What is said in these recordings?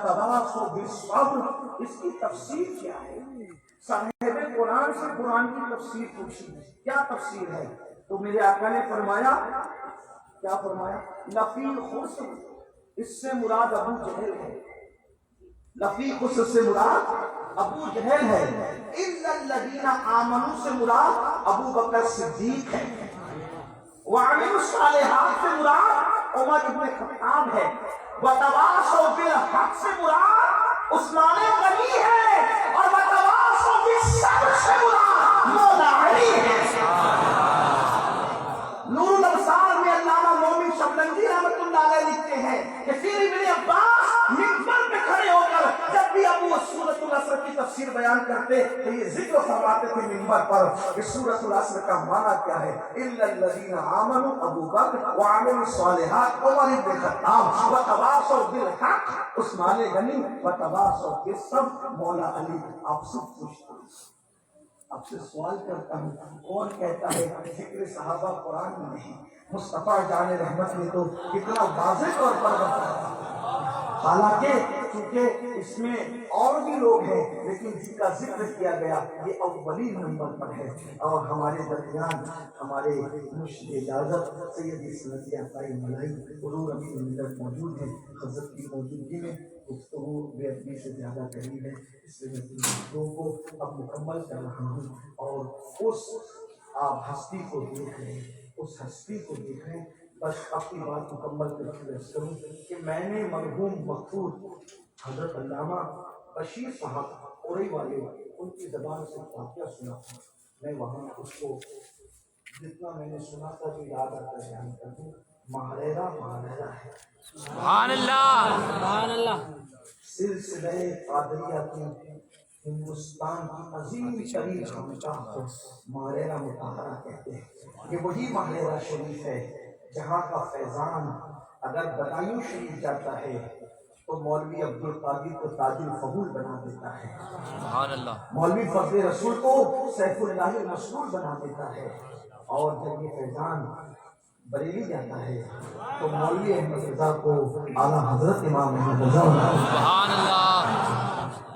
تواصوا بالصبر، اس کی تفسیر کیا ہے؟ صاحب قرآن سے قرآن کی تفسیر پوچھی، کیا تفسیر ہے؟ تو میرے آقا نے فرمایا، کیا فرمایا؟ لفی خسر، اس سے مراد ابو جہل ہے، لفی خسر سے مراد ابو جہل ہے، الا الذین آمنوا سے مراد ابو بکر صدیق ہے، وعملوا الصالحات سے مراد عمر ابن خطاب ہے، وتواصوا بالحق سے مراد عثمان غنی ہے، اور وتواصوا بالصبر سے مراد مولا علی ہے۔ نور الابصار میں علامہ مومن شبلنگی رحمۃ اللہ علیہ لکھتے ہیں کہ پھر ابن عباس منبر پہ کھڑے ہو کر جب بھی ابو سورۃ العصر کی تفسیر بیان کرتے تو یہ ذکر فرماتے تھے منبر پر کہ سورۃ العصر کا معنی کیا ہے؟ الا الذین آمنوا ابو بکر وعملوا الصالحات عمر بن خطاب وتواصوا بالحق عثمان غنی وتواصوا بالصبر مولا علی۔ آپ سب پوچھتے ہیں، آپ سے سوال کرتا ہوں، کون کہتا ہے ذکر صحابہ قرآن میں نہیں؟ مصطفیٰ جان رحمت نے تو کتنا واضح طور پر بتایا، حالانکہ چونکہ اس میں اور بھی لوگ ہیں لیکن جن کا ذکر کیا گیا یہ اولین نمبر پر ہے۔ اور ہمارے درمیان ہمارے مرشد اجازت سیدی سنتی عطائی ملائی حضور امین ملت موجود ہیں، حضرت کی موجودگی میں گفتگو بے ادبی سے زیادہ قریب ہے، اس لیے میں گفتگو کو اب مکمل کر رہا ہوں، اور اس آپ ہستی کو دیکھ رہے ہیں، اس ہستی کو دیکھ رہے ہیں۔ بس اپنی بات مکمل کر کے عرض کروں کہ میں نے مرحوم مقبول حضرت علامہ بشیر صاحب اوڑی والے ان کی زبان سے واقعہ سنا تھا، میں وہاں اس کو جتنا میں نے سنا تھا جو یاد آتا ہے بیان کر دوں۔ مہریرا مہریرا ہے، سبحان اللہ سبحان اللہ، سلسلہ قادریہ کی ہندوستان کی عظیم ترین خانقاہ کو مہریرا مطہرہ کہتے ہیں۔ یہ وہی مہریرا شریف ہے جہاں کا فیضان اگر بدایوں شریف جاتا ہے تو مولوی عبدالقادر کو تاج الفضول بنا دیتا ہے، سبحان اللہ، مولوی فضل رسول کو سیف اللہ المسلول بنا دیتا ہے، اور جب یہ فیضان بریلی جاتا ہے تو مولوی احمد رضا کو اعلیٰ حضرت امام احمد رضا بنا دیتا ہے۔ سبحان اللہ،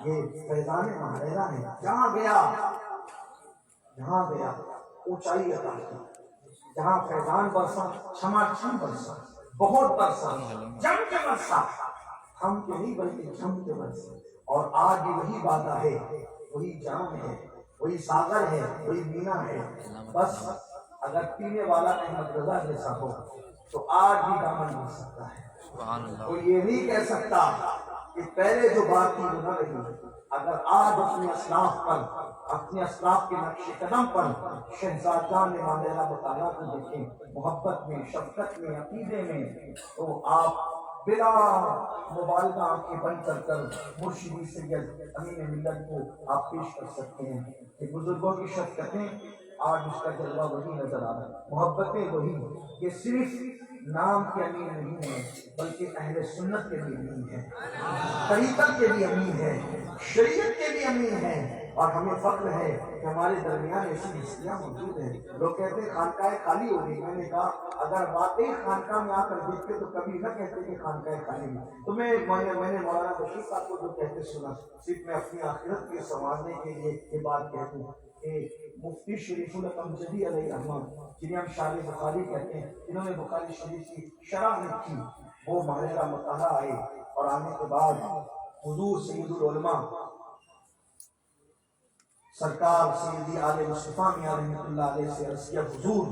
یہ فیضان مہریرا ہے، جہاں گیا اونچائی عطا کی، جہاں فیضان برسا چھما چھم برسا، بہت برسا، جم کے برسا، ہم کے نہیں بلکہ جم کے برسا، اور آج بھی وہی وعدہ ہے، وہی جام ہے، وہی ساغر ہے، وہی مینا ہے۔ بس اگر پینے والا احمد رضا جیسا ہو تو آج بھی دامن بن سکتا ہے۔ سبحان اللہ، کوئی یہ نہیں کہہ سکتا کہ پہلے جو بات تھی وہ نہ رہی۔ اگر آج اپنے اسلاف پر، اپنے اسلاف کے نقش قدم پر شہزادگان مہریرا مطالعہ کو دیکھیں، محبت میں، شفقت میں، عقیدے میں، تو آپ بلا مبالغہ آنکھیں بند کر کر مرشدی سید امین ملت کو آپ پیش کر سکتے ہیں کہ بزرگوں کی شفقتیں آج اس کا جلوہ وہی نظر آ رہا ہے، محبتیں وہی، یہ صرف نام کے امین نہیں ہے بلکہ اہل سنت کے بھی امین ہے، طریقت کے بھی امین ہے، شریعت کے بھی امین ہے، اور ہمیں فخر ہے کہ ہمارے درمیان ایسی ہستیاں موجود ہیں۔ لوگ کہتے ہیں خانقاہ خالی ہو گئی، میں نے کہا اگر واقعی خانقاہ میں آ کر دیکھتے تو کبھی نہ کہتے کہ خانقاہ خالی ہے۔ تو میں نے مولانا بشیر صاحب کو جو کہتے سنا، صرف میں اپنی آخرت کے سنوارنے کے لیے یہ بات کہتا ہوں کہ مفتی شریف الامجدی علیہ الرحمہ، جنہیں ہم شارح بخاری کہتے ہیں، جنہوں نے بخاری شریف کی شرح لکھی، وہ مہریرا مطالعہ آئے، اور آنے کے بعد حضور سید العلماء سرکار سیدی آل مصطفیٰ میاں رحمۃ اللہ علیہ سے عرض کیا، حضور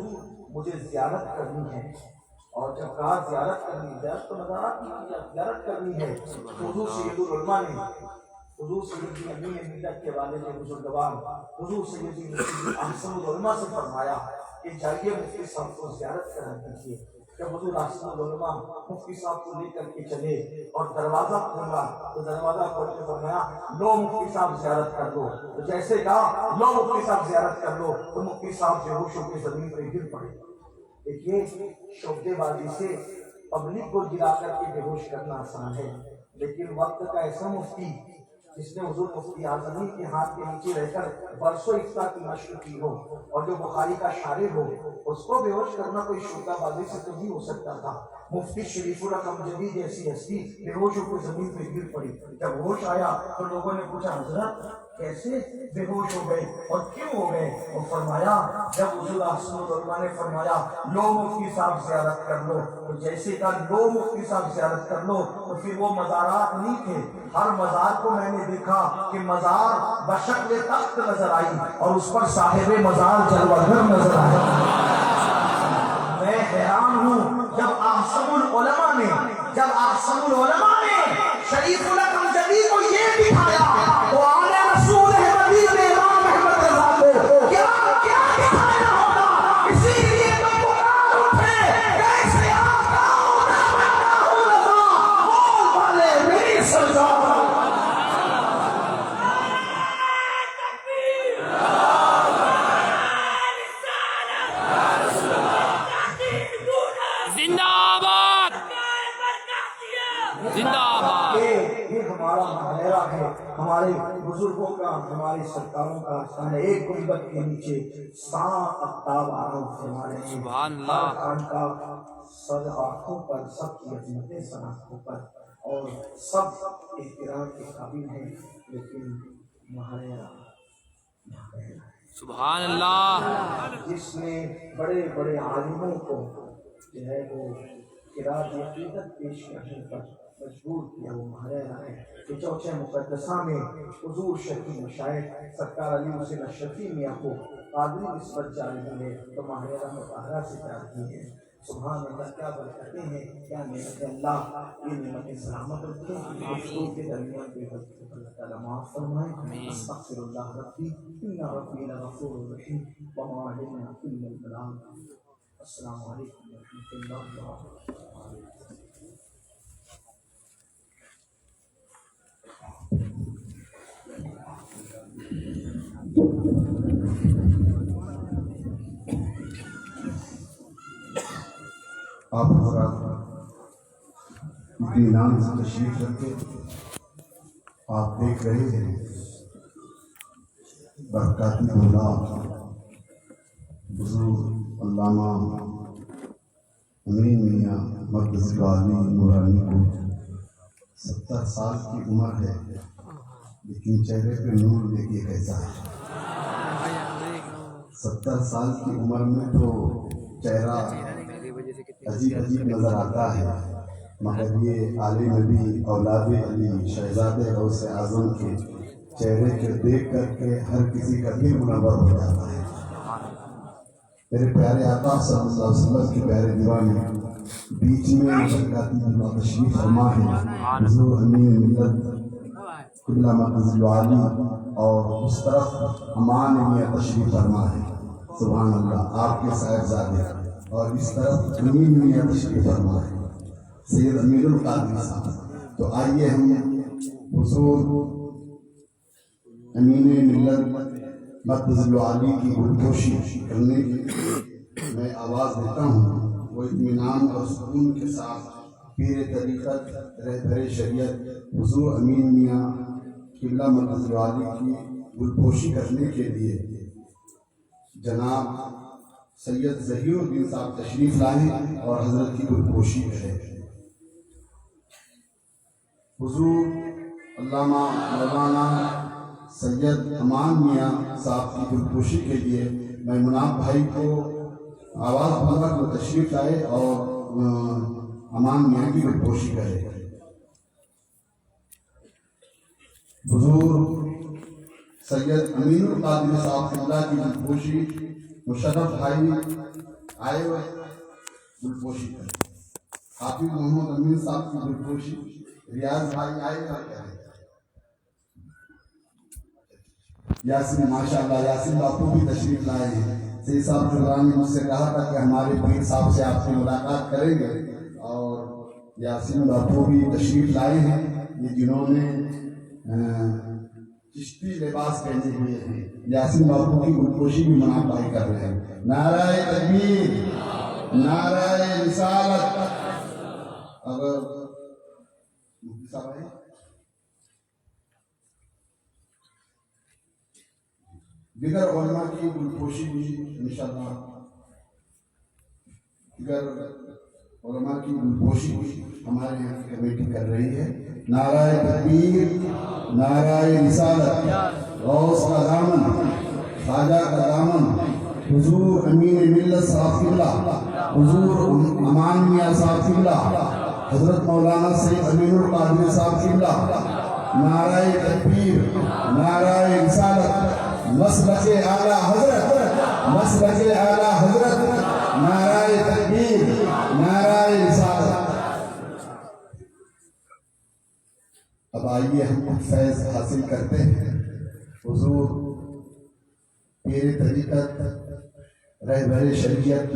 مجھے زیارت کرنی ہے، اور جب کہا زیارت کرنی، زیارت تو مزارات نہیں کیا، زیارت کرنی ہے، تو حضور سید العلماء نے حضور سیدی امین ملت کے والد بزرگوار حضور سیدی مفتی احسن العلماء سے فرمایا کہ جائیے مفتی صاحب کو زیارت کرا دیجیے۔ جب حضور احسن العلماء مفتی صاحب کو لے کر کے چلے اور دروازہ کھولا تو دروازہ کھول کے فرمایا لو مفتی صاحب زیارت کر لو، تو جیسے کہا لو مفتی صاحب زیارت کر لو تو مفتی صاحب بے ہوش ہو کے زمین پہ گر پڑے۔ دیکھیے شعبے بازی سے پبلک کو گرا کر کے بے ہوش کرنا آسان ہے، لیکن وقت کا ایسا مفتی جس نے حضور مفتی اعظمی کے ہاتھ کے نیچے رہ کر برسوں افتاء کی مشق کی ہو اور جو بخاری کا شارح ہو، اس کو بے ہوش کرنا کوئی شوکہ بازی سے تو نہیں ہو سکتا تھا۔ مفتی شریف الرحمن جدید جیسی ہستی بے ہوش ہو کر زمین پہ گر پڑی۔ جب ہوش آیا تو لوگوں نے پوچھا حضرت کیسے بے ہوش ہو گئے اور کیوں ہو گئے؟ وہ فرمایا جب حضور احسن العلماء نے فرمایا لو مفتی صاحب زیارت کر لو، تو جیسے کہ لو مفتی صاحب زیارت کر لو تو پھر وہ مزارات نہیں تھے۔ ہر مزار کو میں نے دیکھا کہ مزار بشکل تخت نظر آئی اور اس پر صاحب مزار جلوہ گر نظر آیا۔ میں حیران ہوں جب احسن العلماء نے شریف الاکرم جدی کو یہ دکھایا تو آل رسول احمدی نے امام احمد رضا کو کیا دکھایا ہوگا؟ اسی لیے تو پکار اٹھے کیسے آتا ہوں رضا بول والے میری سرزاد۔ زندہ آباد، زندہ آباد۔ یہ ہمارا محرہ ہے، ہمارے بزرگوں کا، ہمارے سرکاروں کا آستان ہے۔ ایک گنبد کے نیچے 100 اقطاب آرام فرمانے ہیں۔ سبحان اللہ۔ ہر خان کا سر آنکھوں پر، سب کی عظمتیں سر آنکھوں پر اور سب احترام کے قابل ہیں، لیکن محرہ سبحان اللہ۔ جس نے بڑے بڑے عالموں کو جو ہے وہ خراج عقیدت پیش کرنے پر مجبور کیا، وہ محرہ ہے کہ چوچہ مقدسہ میں حضور شفیع مشائخ سرکار علی حسین اشرفی میاں کو قادری نسبت جاری ہوئے تو محرہ مطہرہ سے پیار کی ہے۔ سبحان اللہ، کیا برکتیں ہیں، کیا نعمت اللہ، یہ نعمت سلامت رکھیں، گفتگو کے درمیان بے غلطی اللہ تعالیٰ معاف فرمائے۔ استغفر اللہ ربی ان ربی لغفور رحیم وما علینا الا البلاغ۔ السلام علیکم ورحمۃ اللہ وبرکاتہ۔ آپ حضرات اطمینان سے تشریف رکھے، آپ دیکھ رہے ہیں برکاتی اولاد بزرگ علامہ امین میاں مقدس عالی نورانی کو 70 سال کی عمر ہے، لیکن چہرے پہ نور دیکھیے کیسا ہے۔ 70 سال کی عمر میں تو چہرہ عجیب عجیب نظر آتا ہے، مگر یہ عالی نبی اولاد علی شہزادے غوث اعظم کے چہرے کے دیکھ کر کے ہر کسی کا دل منور ہو جاتا ہے۔ میرے پیارے آقا صلی اللہ علیہ وسلم کے پیارے دیوانے بیچ میں برکاتی اللہ تشریف فرما ہے، حضور امین ملت قبلہ مقدس عالی، اور اس طرف امان میاں تشریف فرما ہے۔ سبحان اللہ، آپ کے صاحبزادے، اور اس طرف امین میاں تشریف فرما ہے سید امیر القادری صاحب۔ تو آئیے ہم حضور امین ملت مقدس عالی کی گلپوشی کرنے کے لیے میں آواز دیتا ہوں۔ وہ اطمینان اور سکون کے ساتھ پیر طریقت رہبر شریعت حضور امین میاں قبلہ مقدس عالی کی گلپوشی کرنے کے لیے جناب سید ظہیر الدین صاحب تشریف لائیں اور حضرت کی گلپوشی کریں۔ حضور علامہ مولانا سید امان میاں صاحب کی گلپوشی کے لیے میں مناب بھائی کو آواز دوں گا کہ تشریف لائے اور امان میاں کی گلپوشی کرے۔ حضور سید امین القادری صاحب اللہ کی گلپوشی مشرف بھائی آئے ہوئے گلپوشی کریں۔ حافظ محمد امین صاحب کی گلپوشی ریاض بھائی آئے ہوئے کریں۔ یاسین ماشاءاللہ یاسین باپو بھی تشریف لائے ہیں۔ سید صاحب جبران نے مجھ سے کہا تھا کہ ہمارے پیر صاحب سے آپ سے ملاقات کریں گے، اور یاسین باپو بھی تشریف لائے ہیں، یہ جنہوں نے چشتی لباس پہنے ہوئے ہیں۔ یاسین باپو کی گلپوشی بھی مناب بھائی کر رہے ہیں۔ نعرہ تکبیر، نعرہ رسالت۔ اگر مفتی صاحب آئے دیگر علماء کی گلپوشی بھی انشاءاللہ دیگر علماء کی گلپوشی بھی ہمارے یہاں کی کمیٹی کر رہی ہے. نعرہ تکبیر، نعرہ رسالت، غوث کا دامن، خواجہ کا دامن، حضور امین ملت صاحب قبلہ، حضور امان میاں صاحب قبلہ، حضرت مولانا سید امین القادری صاحب قبلہ. نعرہ تکبیر، نعرہ رسالت، مسلک اعلیٰ حضرت، مسلک اعلیٰ حضرت، نعرہ تکبیر، نعرہ رسالت. اب آئیے ہم کچھ فیض حاصل کرتے ہیں. حضور پیر طریقت رہبر شریعت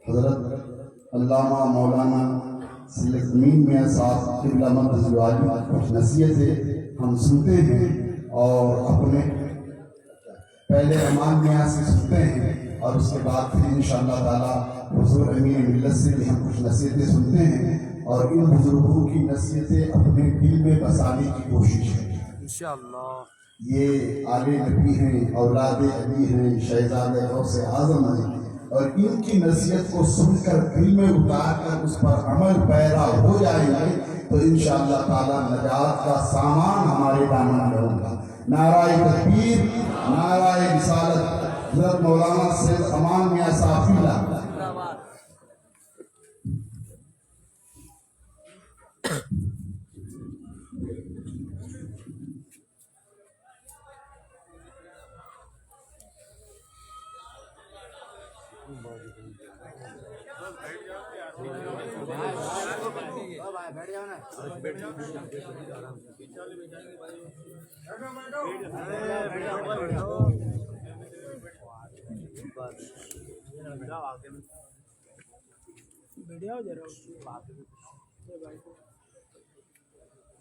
حضرت علامہ مولانا سید امین میاں صاحب قبلہ مقدس عالی کچھ نصیحتیں ہم سنتے ہیں اور اپنے پہلے امان میاں سے سنتے ہیں اور اس کے بعد پھر انشاءاللہ تعالی حضور امین ملت سے بھی ہم کچھ نصیحتیں سنتے ہیں اور ان بزرگوں کی نصیحتیں اپنے دل میں بسانے کی کوشش ہے انشاءاللہ. یہ آل نبی ہیں، اولاد علی ہیں، شہزاد غوث اعظم ہیں، اور ان کی نصیحت کو سن کر دل میں اتار کر اس پر عمل پیرا ہو جائیں گے تو انشاءاللہ تعالی نجات کا سامان ہمارے دامن میں ہوگا. نعرہ تکبیر، نعرہ رسالت، حضرت مولانا سید امان میاں صاحب قبلہ.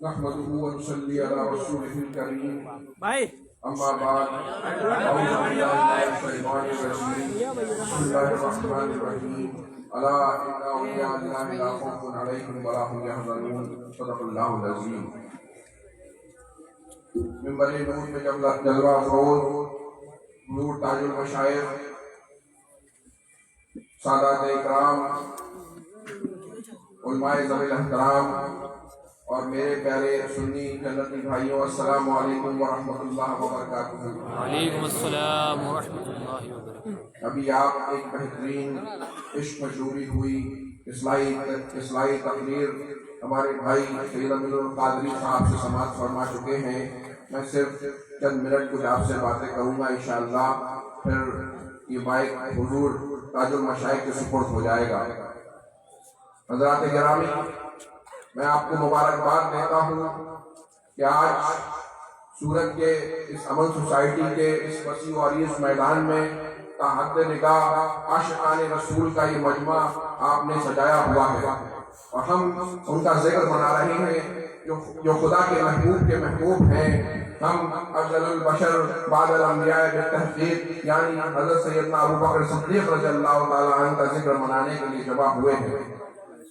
نحمده ونصلي على رسوله الكريم بھائی أما بعد أعوذ بالله من الشيطان الرجيم بسم الله الرحمن الرحيم ألا إن أولياء الله لا خوف عليهم ولا هم يحزنون صدق الله العظيم. منبر نور میں جلوہ افروز نور تاج المشائخ سادات اکرام علماء ذوی الاحترام اور میرے پیارے سنی جنتی بھائیوں، السلام علیکم ورحمۃ اللہ وبرکاتہ. وعلیکم السلام ورحمۃ اللہ وبرکاتہ. ابھی آپ ایک بہترین عشق مشہوری ہوئی اصلاحی تقریر ہمارے بھائی سید امین القادری صاحب سے سماعت فرما چکے ہیں. میں صرف چند منٹ کچھ آپ سے باتیں کروں گا انشاءاللہ، پھر یہ مائک حضور تاج المشائخ کے سپرد ہو جائے گا. حضرات گرامی، میں آپ کو مبارکباد دیتا ہوں کہ آج سورت کے اس عمل سوسائٹی کے اس وسیع و عریض میدان میں تحت نگاہ عاشقان رسول کا یہ مجمع آپ نے سجایا ہوا ہے اور ہم ان کا ذکر منا رہے ہیں جو خدا کے محبوب ہیں. ہم افضل البشر بعد الانبیاء بالتحقیق یعنی حضرت سیدنا ابوبکر صدیق رضی اللہ تعالیٰ عنہ کا ذکر منانے کے لیے جمع ہوئے ہیں.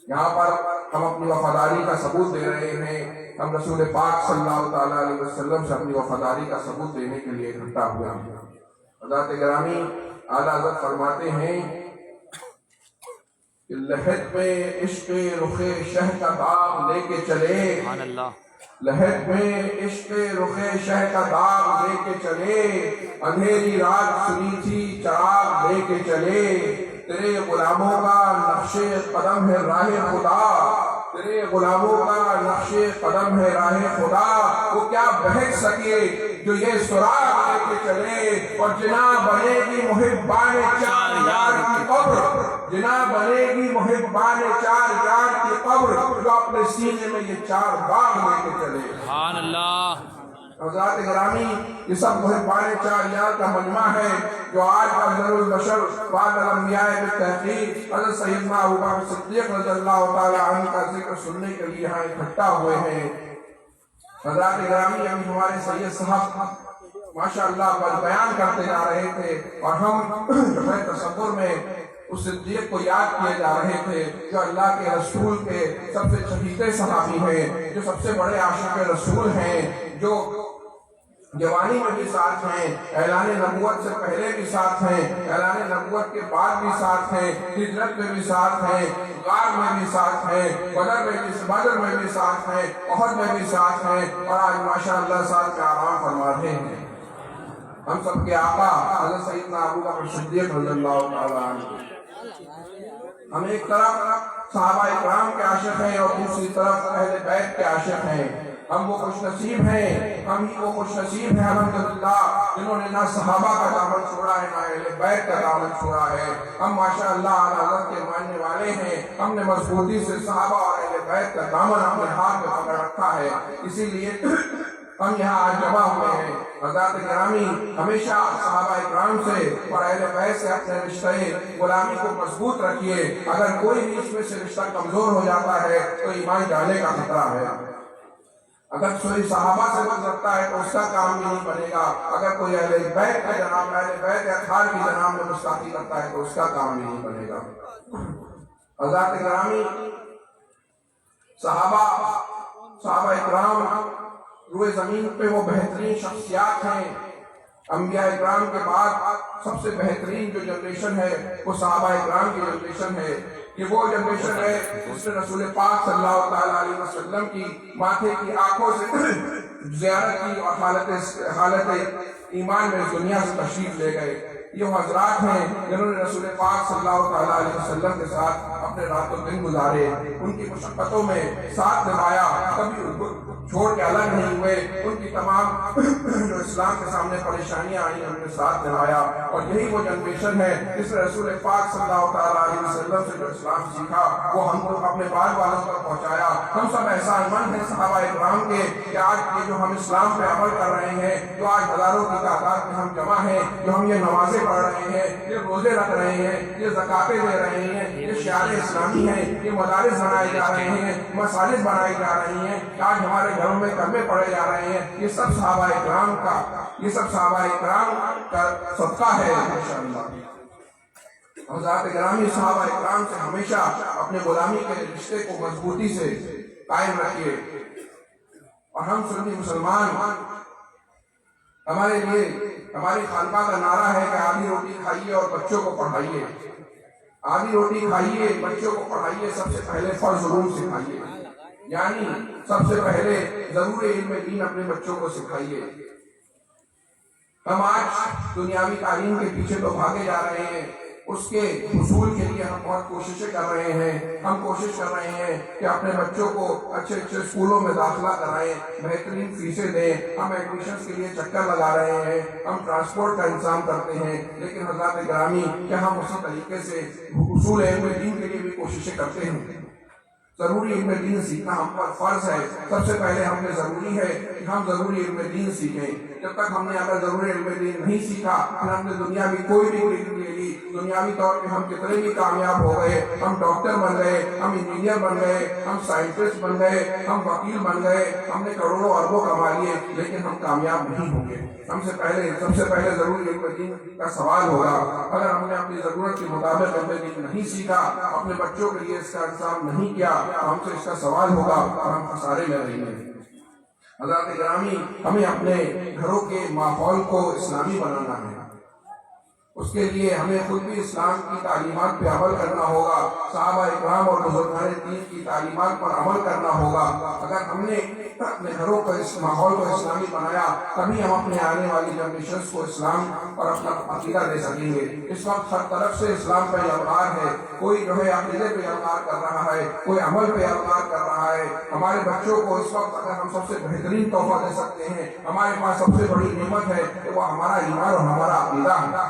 یہاں پر ہم اپنی وفاداری کا ثبوت دے رہے ہیں. ہم رسول پاک صلی اللہ تعالیٰ علیہ وسلم سے اپنی وفاداری کا ثبوت دینے کے لیے اکٹھا ہوئے ہیں. حضرات گرامی، اعلیٰ حضرت فرماتے ہیں کہ لحد میں عشق رخ شہ کا داغ لے کے چلے، سبحان اللہ. لحد میں عشق رخ شہ کا داغ لے کے چلے، اندھیری رات سنی تھی چراغ لے کے چلے. تیرے غلاموں کا نقش قدم ہے راہ خدا، تیرے غلاموں کا نقش قدم ہے راہ خدا. وہ کیا بہک سکے جو یہ سراغ لے کے چلے. اور جناب بنے گی محبان چار یار کی قبر، جناب بنے گی محبان چار یار کی قبر، جو اپنے سینے میں یہ چار باغ لے کے چلے. سبحان اللہ. حضرات گرامی، یہ سب محبان چار یار کا مجمع ہے جو آج افضل البشر بعد الانبیاء بالتحقیق حضرت سیدنا ابوبکر صدیق رضی اللہ تعالیٰ عنہ کا ذکر سننے کے لیے یہاں اکٹھا ہوئے ہیں. حضرات گرامی، ابھی ہمارے سید صاحب ماشاءاللہ بیان کرتے جا رہے تھے اور ہم جو ہے تصور میں اس صدیق کو یاد کیے جا رہے تھے جو اللہ کے رسول کے سب سے چہیتے صحابی ہیں، جو سب سے بڑے عاشق رسول ہیں، جو جوانی میں بھی ساتھ ہیں، اعلان نبوت سے پہلے بھی ساتھ ہیں، اعلان نبوت کے بعد بھی ساتھ ہیں، ہجرت میں بھی ساتھ ہیں، غار میں بھی ساتھ ہیں، بدر میں بھی ساتھ ہیں، احد میں بھی ساتھ ہیں، اور آج ماشاءاللہ ساتھ میں آرام فرما رہے ہیں۔ ہم سب کے آقا حضرت سیدنا ابوبکر صدیق رضی اللہ تعالیٰ عنہ، ہم ایک طرف صحابہ اکرام کے عاشق ہیں اور دوسری طرف اہل بیت کے عاشق ہیں۔ ہم وہ خوش نصیب ہیں، ہم ہی وہ خوش نصیب ہیں الحمدللہ جنہوں نے نہ صحابہ کا دامن چھوڑا ہے نہ اہل بیت کا دامن چھوڑا ہے۔ ہم ماشاءاللہ اعلیٰ حضرت کے ماننے والے ہیں، ہم نے مضبوطی سے صحابہ اور اہل بیت کا دامن اپنے ہاتھ میں پکڑ رکھا ہے، اسی لیے ہم یہاں آج جمع ہوئے ہیں۔ حضرات گرامی، ہمیشہ صحابہ اکرام سے اور اہل بیت سے اپنے رشتے غلامی کو مضبوط رکھیے۔ اگر کوئی بھی اس میں سے رشتہ کمزور ہو جاتا ہے تو ایمان جانے کا خطرہ ہے۔ اگر کوئی صحابہ سے بغض رکھتا ہے تو اس کا کام بھی نہیں بنے گا، اگر کوئی اہل بیت کا جناب اہل بیت اطہار کی جناب میں گستاخی کرتا ہے تو اس کا کام بھی نہیں بنے گا۔ حضرات گرامی، صحابہ اکرام روئے زمین پہ وہ بہترین شخصیات ہیں۔ انبیاء اکرام کے بعد سب سے بہترین جو جنریشن ہے وہ صحابہ اکرام کی جنریشن ہے۔ یہ وہ جنریشن ہے جس نے رسول پاک صلی اللہ تعالیٰ علیہ وسلم کی ماتھے کی آنکھوں سے زیارت کی اور حالت ایمان میں دنیا سے تشریف لے گئے۔ یہ حضرات ہیں جنہوں نے رسول پاک صلی اللہ تعالیٰ علیہ وسلم کے ساتھ اپنے رات و دن گزارے، ان کی مشقتوں میں ساتھ نبھایا، کبھی ان کو چھوڑ کے الگ نہیں ہوئے، ان کی تمام جو اسلام کے سامنے پریشانیاں آئیں انہوں نے ساتھ نبھایا۔ اور یہی وہ جنریشن ہے جس نے رسول پاک صلی اللہ تعالیٰ علیہ وسلم سے جو اسلام سیکھا وہ ہم کو اپنے بال بالوں پر پہنچایا۔ ہم سب احسان مند ہیں صحابہ اکرام کے کہ آج یہ جو ہم اسلام پہ عمل کر رہے ہیں، جو آج ہزاروں کی تعداد میں ہم جمع ہیں، جو ہم یہ نمازیں پڑھ رہے ہیں، یہ روزے رکھ رہے ہیں، یہ زکاتیں دے رہے ہیں، یہ شعار اسلامی ہیں، یہ مدارس بنائے جا رہے ہیں، مساجد بنائی جا رہی ہیں، آج ہمارے گھروں میں کلمے پڑھے جا رہے ہیں، یہ سب صحابہ اکرام کا صدقہ ہے انشاءاللہ۔ حضرات گرامی، صحابہ اکرام سے ہمیشہ اپنے غلامی کے رشتے کو مضبوطی سے قائم رکھیے۔ اور ہم سنی مسلمان، ہمارے لیے ہماری خانقاہ کا نعرہ ہے کہ آدھی روٹی کھائیے اور بچوں کو پڑھائیے۔ آدھی روٹی کھائیے، بچوں کو پڑھائیے، سب سے پہلے فرض علوم سکھائیے، یعنی سب سے پہلے ضروری علم دین اپنے بچوں کو سکھائیے۔ ہم آج دنیاوی تعلیم کے پیچھے تو بھاگے جا رہے ہیں، اس کے حصول کے لیے ہم بہت کوششیں کر رہے ہیں۔ ہم کوشش کر رہے ہیں کہ اپنے بچوں کو اچھے اسکولوں میں داخلہ کرائیں، بہترین فیسیں دیں، ہم ایڈمیشنز کے لیے چکر لگا رہے ہیں، ہم ٹرانسپورٹ کا انتظام کرتے ہیں، لیکن حضرات گرامی کیا ہم اسی طریقے سے حصول علم دین کے لیے بھی کوششیں کرتے ہیں؟ ضروری علم دین سیکھنا ہم پر فرض ہے۔ سب سے پہلے ہم نے ضروری ہے کہ ہم ضروری علم دین سیکھیں۔ جب تک ہم نے اگر ضروری علم دین نہیں سیکھا، پھر ہم نے دنیا میں کوئی بھی ڈگری لے لی، دنیاوی طور پہ ہم کتنے بھی کامیاب ہو گئے، ہم ڈاکٹر بن گئے، ہم انجینئر بن گئے، ہم سائنٹسٹ بن گئے، ہم وکیل بن گئے، ہم نے کروڑوں اربوں کما لیے، لیکن ہم کامیاب نہیں ہوں گے۔ سب سے پہلے ضروری علم دین کا سوال ہوگا۔ اگر ہم نے اپنی ضرورت کے مطابق علم دین نہیں سیکھا، اپنے بچوں کے لیے اس کا انتظام نہیں کیا، ہم سے اس کا سوال ہوگا اور ہم خسارے میں رہیں گے۔ حضرات گرامی، ہمیں اپنے گھروں کے ماحول کو اسلامی بنانا ہے۔ اس کے لیے ہمیں خود بھی اسلام کی تعلیمات پہ عمل کرنا ہوگا، صحابہ اکرام اور بزرگان دین کی تعلیمات پر عمل کرنا ہوگا۔ اگر ہم نے اپنے گھروں کو اس ماحول کو اسلامی بنایا، تبھی ہم اپنے آنے والی جنریشنز کو اسلام اور اپنا عقیدہ دے سکیں گے۔ اس وقت ہر طرف سے اسلام پہ یلغار ہے، کوئی جو ہے عقیدے پہ یلغار کر رہا ہے، کوئی عمل پہ یلغار کر رہا ہے۔ ہمارے بچوں کو اس وقت اگر ہم سب سے بہترین تحفہ دے سکتے ہیں، ہمارے پاس سب سے بڑی نعمت ہے کہ وہ ہمارا ایمان اور ہمارا عقیدہ ہے۔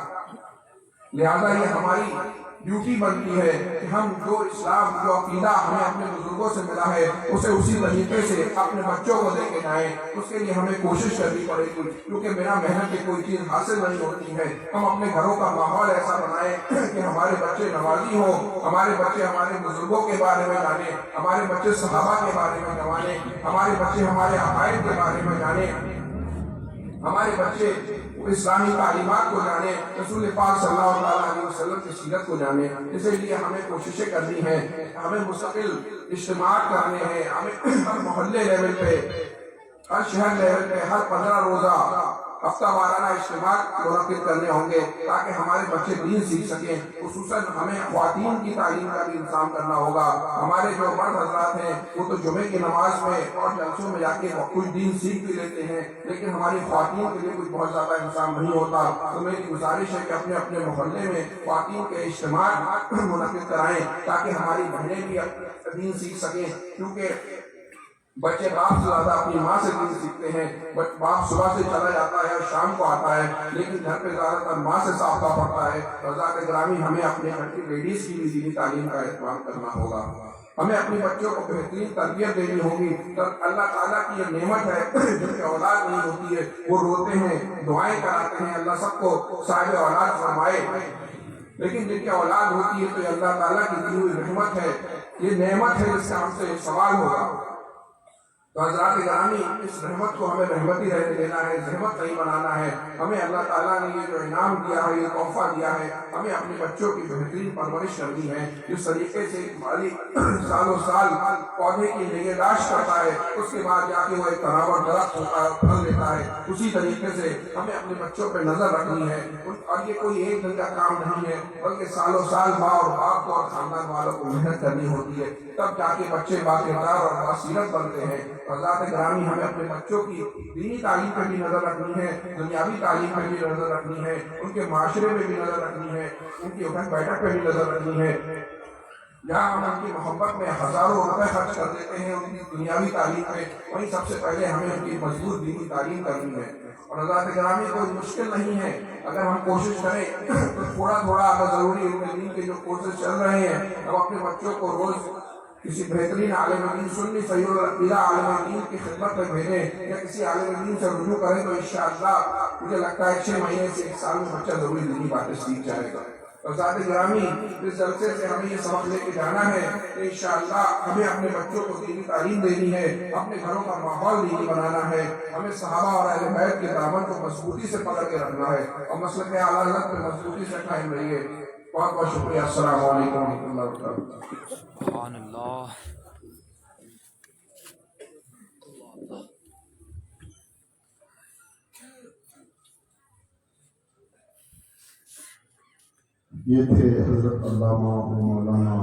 لہذا یہ ہماری ڈیوٹی بنتی ہے کہ ہم جو اسلام، جو عقیدہ ہمیں اپنے بزرگوں سے ملا ہے، اسے اسی طریقے سے اپنے بچوں کو دے کے جائیں۔ اس کے لیے ہمیں کوشش کرنی پڑے گی، کیونکہ بنا محنت کی کوئی چیز حاصل نہیں ہوتی ہے۔ ہم اپنے گھروں کا ماحول ایسا بنائیں کہ ہمارے بچے نمازی ہوں، ہمارے بچے ہمارے بزرگوں کے بارے میں جانیں، ہمارے بچے صحابہ کے بارے میں جانیں، ہمارے بچے ہمارے عقائد کے بارے میں جانیں، ہمارے بچے اسلامی تعلیمات کو جانیں، رسول پاک صلی اللہ علیہ وسلم کی سیرت کو جانیں۔ اس لیے ہمیں کوششیں کرنی ہیں، ہمیں مستقل اجتماعات کرنے ہیں، ہمیں ہر محلے لیول پہ ہر شہر لیول پہ ہر 15 روزہ ہفتہ وارانہ اجتماع منعقد کرنے ہوں گے تاکہ ہمارے بچے دین سیکھ سکیں. خصوصاً ہمیں خواتین کی تعلیم کا بھی انتظام کرنا ہوگا. ہمارے جو مرد حضرات ہیں وہ تو جمعے کی نماز میں اور جلسوں میں جا کے کچھ دین سیکھ بھی لیتے ہیں, لیکن ہماری خواتین کے لیے کچھ بہت زیادہ انتظام نہیں ہوتا. تو میری گزارش ہے کہ اپنے اپنے محلے میں خواتین کے اجتماع منعقد کرائیں تاکہ ہماری بہنیں بھی دین سیکھ سکیں, کیونکہ بچے باپ سے زیادہ اپنی ماں سے دین سیکھتے ہیں. باپ صبح سے چلا جاتا ہے اور شام کو آتا ہے, لیکن گھر پہ زیادہ تر ماں سے سابقہ پڑتا ہے. حضرات گرامی, ہمیں اپنے گھر کی لیڈیز کی بھی دینی تعلیم کا اہتمام کرنا ہوگا. ہمیں اپنے بچوں کو بہترین تربیت دینی ہوگی. اللہ تعالیٰ کی یہ نعمت ہے جن کی اولاد نہیں ہوتی ہے وہ روتے ہیں, دعائیں کراتے ہیں, اللہ سب کو صاحب اولاد فرمائے. لیکن جن کی اولاد ہوتی ہے تو یہ اللہ تعالیٰ کی دی ہوئی رحمت ہے, یہ نعمت ہے جس سے ہم سے سوال ہوگا. تو حضرات گرامی, اس رحمت کو ہمیں رحمتی رہنے دینا ہے, زحمت نہیں بنانا ہے. ہمیں اللہ تعالیٰ نے یہ جو انعام دیا ہے, یہ تحفہ دیا ہے, ہمیں اپنے بچوں کی بہترین پرورش کرنی ہے. جس طریقے سے مالی سالوں سال پودے کی نگہداشت کرتا ہے, اس کے بعد جا کے وہ ایک تناور درخت ہوتا ہے, پھل لیتا ہے, اسی طریقے سے ہمیں اپنے بچوں پہ نظر رکھنی ہے. اور یہ کوئی ایک دن کا کام نہیں ہے, بلکہ سالوں سال ماں اور باپ کو اور خاندان والوں کو محنت کرنی ہوتی ہے, تب جا کے بچے باکردار اور باصیرت بنتے ہیں. حضرات گرامی, ہمیں اپنے بچوں کی دینی تعلیم پہ بھی نظر رکھنی ہے, دنیاوی تعلیم پہ بھی نظر رکھنی ہے, ان کے معاشرے پہ بھی نظر رکھنی ہے, ان کی اٹھک بیٹھک پہ بھی نظر رکھنی ہے. جہاں ہم ان کی محبت میں ہزاروں روپے خرچ کر دیتے ہیں ان کی دنیاوی تعلیم پہ, وہیں سب سے پہلے ہمیں ان کی مضبوط دینی تعلیم کرنی ہے. اور حضرات گرامی, کوئی مشکل نہیں ہے, اگر ہم کوشش کریں تو تھوڑا تھوڑا اگر ضروری علم دین کے جو کورسز چل رہے ہیں, ہم اپنے بچوں کو روز کسی بہترین عالم دین, سنی صحیح العقیدہ عالم دین کی خدمت میں بھیجیں, یا کسی عالم دین سے رجوع کریں, تو انشاءاللہ مجھے لگتا ہے 6 مہینے سے 1 سال میں بچہ ضروری دینی باتیں سیکھ جائے گا. حضرات گرامی, اس جلسے سے ہمیں یہ سبق لے کے جانا ہے کہ انشاءاللہ ہمیں اپنے بچوں کو دینی تعلیم دینی ہے, اپنے گھروں کا ماحول دینی بنانا ہے, ہمیں صحابہ اور اہل بیت کے دامن کو مضبوطی سے پکڑ کے رکھنا ہے, اور مسلک اعلیٰ حضرت پہ مضبوطی سے قائم رہیے. بہت بہت شکریہ. السلام علیکم ورحمۃ اللہ وبرکاتہ. سبحان اللہ. یہ تھے حضرت علامہ مولانا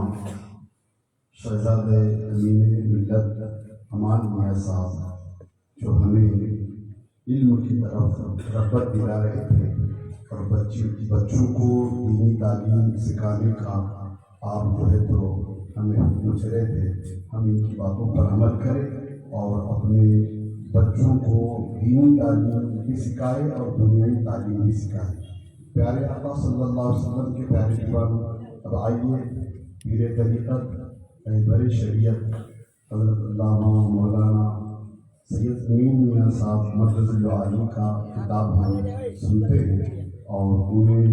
شہزاد امین ملت امان میاں صاحب, جو ہمیں علم کی طرف رغبت دلا رہے تھے اور بچوں کو دینی تعلیم سکھانے کا آپ جو ہے تو ہمیں پوچھ رہے تھے. ہم ان کی باتوں پر عمل کریں اور اپنے بچوں کو دینی تعلیم بھی سکھائیں اور دنیاوی تعلیم بھی سکھائیں. پیارے آقا صلی اللہ علیہ وسلم کے پیارے دیوان. اب آئیے پیر طریقت رہبر شریعت حضرت علامہ مولانا سید امین میاں صاحب مرکز العالی کا خطاب ہم سنتے ہیں اور انہیں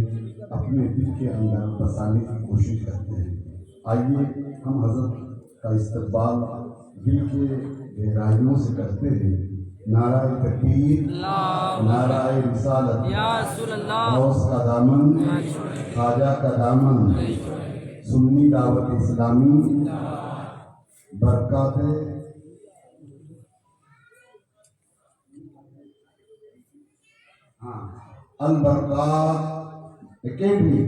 اپنے دل کے اندر بسانے کی کوشش کرتے ہیں. آئیے ہم حضرت کا استقبال دل کے گہرائیوں سے کرتے ہیں. نعرہ تکبیر, نعرہ رسالت, غوث کا دامن, خواجہ کا دامن, سنی دعوت اسلامی, برکات البرکات اکیڈمی,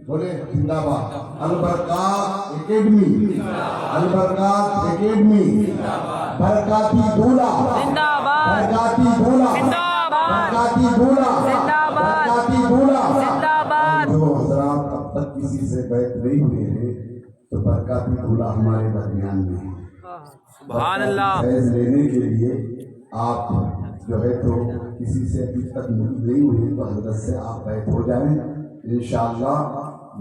بولے زندہ باد, البرکات اکیڈمی, البرکات اکیڈمی, برکاتی دولا, برکاتی دولا, برکاتی دولا, برکاتی دولا. جو حضرات اب تک کسی سے بیعت نہیں ہوئے ہیں تو برکاتی دولا ہمارے درمیان میں ہے. سبحان اللہ. فیض لینے کے لیے آپ جو ہے تو کسی سے ابھی تک نہیں ہوئے تو حضرت سے آپ بیعت ہو جائیں. انشاءاللہ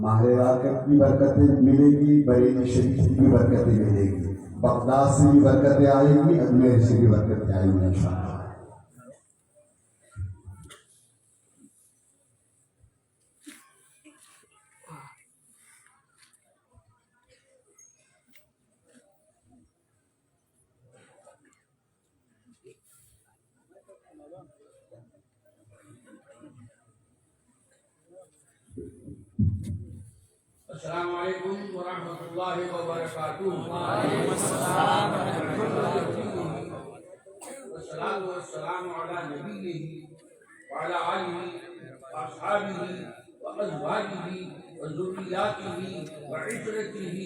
ماہ رمضان کی برکتیں ملے گی, بریلی شریف کی بھی برکتیں ملے گی, بغداد سے بھی برکتیں آئیں گی, اجمیر سے بھی برکتیں آئیں گی انشاءاللہ. السلام علیکم ورحمۃ اللہ وبرکاتہ. والصلاة والسلام على نبيه وعلى آله وأصحابه وأزواجه وذرياته وعشرته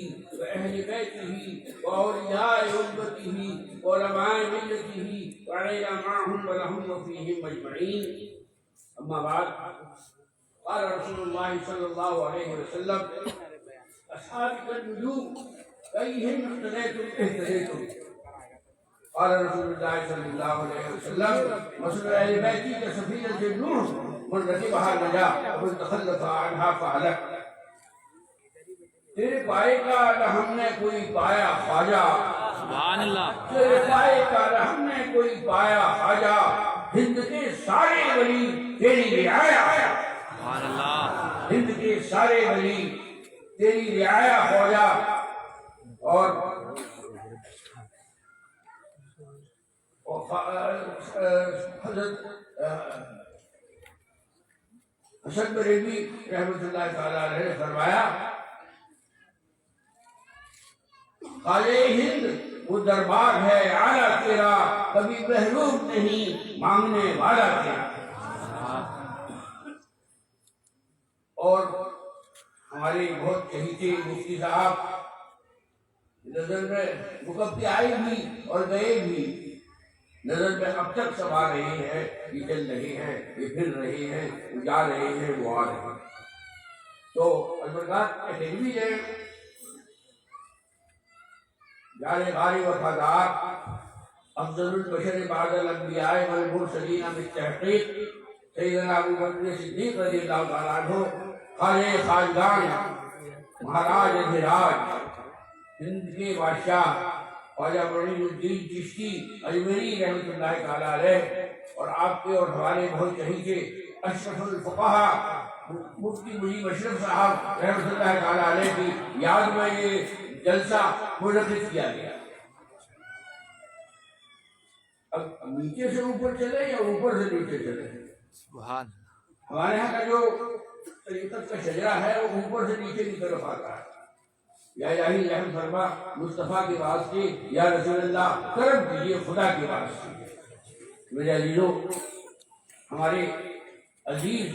وأهل بيته وأولياء أمته وعلماء ملته وعلينا معهم ولهم وفيهم أجمعين. أما بعد، قال رسول الله صلى الله عليه وسلم: أصحابي كالنجوم فأيهم اقتديتم اهتديتم. قال رسول الله صلى الله عليه وسلم: مثل أهل بيتي كسفينة نوح من ركبها نجا ومن تخلف عنها فهلك. تیرے پائے کا نہ ہم نے کوئی پایا خواجہ، سبحان اللہ. تیرے پائے کا نہ ہم نے کوئی پایا خواجہ، ہند کے سارے ولی تیری رعایا. سبحان اللہ. ہند کے سارے ولی تیری رعایا خواجہ. اور حضرت حسن بریلوی رحمۃ اللہ تعالی علیہ نے فرمایا: خواجہ ہند وہ دربار ہے اعلیٰ تیرا، کبھی محروم نہیں مانگنے والا تیرا. اور ہمارے بہت چہیتے مفتی صاحب نظر میں مکبے آئے بھی اور گئے بھی، نظر میں اب تک سما رہے ہیں، یہ چل رہے ہیں، یہ پھر رہے ہیں، وہ جا رہے ہیں، وہ آ رہے ہیں. تو البرکات اکیڈمی ہے جار غاری وفادار افضل البشر بعد الانبیاء والمرسلین بالتحقیق سیدنا ابو بکر صدیق رضی اللہ تعالیٰ عنہ، خواجہ خاندان مہاراج دھراج ہند کے بادشاہ خواجہ معین الدین چشتی اجمیری رحمۃ اللہ تعالیٰ علیہ، اور آپ کے اور ہمارے بہت چہیتے اشرف الفقہا مفتی مجیب اشرف صاحب رحمۃ اللہ تعالیٰ علیہ کی یاد میں یہ جلسہ منعقد کیا گیا. اب نیچے سے اوپر چلے یا اوپر سے نیچے چلے؟ سبحان. ہمارے ہاں کا جو طریقت کا شجرہ ہے وہ اوپر سے نیچے کی طرف آتا ہے. یا الہی رحم فرما مصطفیٰ کی واسطے، یا رسول اللہ کرم کیجیے خدا کی واسطے. میرے عزیزوں، ہمارے عزیز،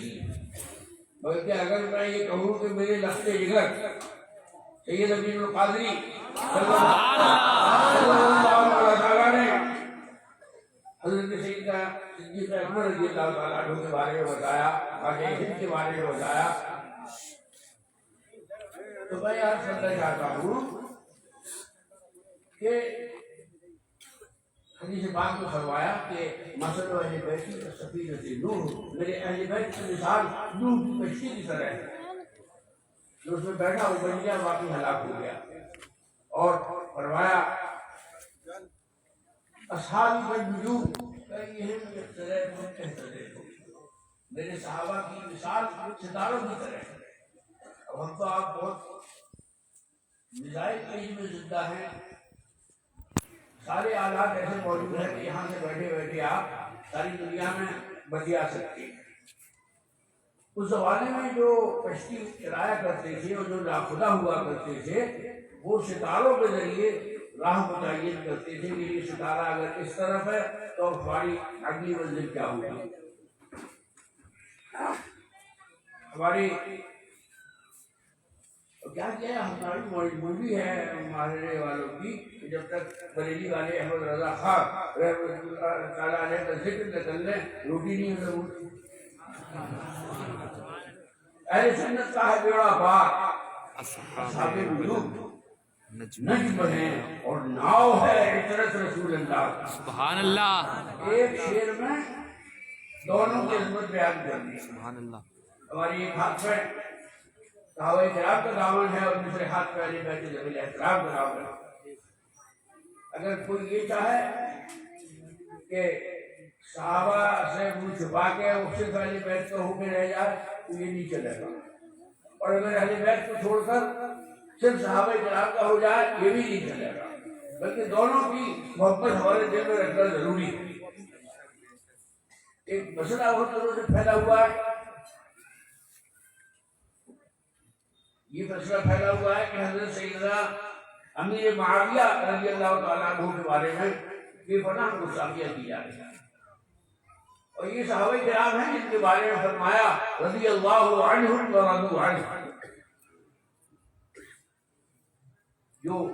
بلکہ اگر میں یہ کہوں کہ میرے لخت جگر سید امین القادری صلی اللہ علیہ تعالیٰ نے حضرت سیدنا صدیق اکبر رضی اللہ تعالیٰ عنہ کے بارے میں بتایا، خواجہ ہند کے بارے میں بتایا، تو میں یاد کرنا چاہتا ہوں کہ حدیث پاک میں فرمایا کہ مثل اہل بیت کسفینۃ نوح، میرے اہل بیت کی مثال نوح کی کشتی کی طرح ہے، جو اس میں بیٹھا وہ بن گیا، باقی ہلاک ہو گیا. اور فرمایا اصحابی کالنجوم فأیہم اقتدیتم اہتدیتم، میرے صحابہ کی مثال ستاروں کی طرح ہے. اب ہم تو آپ بہت میزائل ایج میں زندہ ہیں، سارے آلات ایسے موجود ہیں کہ یہاں سے بیٹھے بیٹھے آپ ساری دنیا میں بتیا سکتے ہیں. اس زمانے میں جو کشتی چلایا کرتے تھے اور جو ناخدا ہوا کرتے تھے، وہ ستاروں کے ذریعے راہ متعین کرتے تھے کہ یہ ستارہ اگر اس طرف ہے تو ہماری اگلی منزل کیا ہوگی. ہماری کیا کیا ہماری مجبوری ہے ماہرے والوں کی کہ جب تک بریلی والے احمد رضا خان رحمۃ اللہ تعالیٰ علیہ کا ذکر نہ کر لیں روٹی نہیں ضرور. اہل سنت کا ہے بیڑا پار، اصحاب النجوم نجم ہیں اور ناؤ ہے عطرت رسول اللہ. سبحان اللہ. ایک شعر میں دونوں کی عظمت بیان کرنی ہے. سبحان اللہ. ہماری ایک ہاتھ میں صحابہ کرام کا دامن ہے اور دوسرے ہاتھ پہ اہل بیت ذوی احترام کا دامن ہے. اگر کوئی یہ چاہے کہ صحابہ سے منہ چھپا کے اس سے اہل بیت کا ہو کے رہ جائے تو یہ نہیں چلے گا، اور اگر اہل بیت کو چھوڑ کر صرف صحابہ کرام کا ہو جائے یہ بھی نہیں چلے گا، بلکہ دونوں کی محبت ہمارے دل میں رکھنا ضروری ہے. ایک مسئلہ بہت دنوں سے پھیلا ہوا ہے، یہ مسئلہ پھیلا ہوا ہے کہ حضرت سیدنا امیر معاویہ رضی اللہ تعالیٰ عنہ کے بارے میں بے پناہ گستاخیاں کی جا رہی ہیں. اور یہ صحابہ کرام ہیں جن کے بارے میں فرمایا رضی اللہ عنہم ورضوا عنہ. جو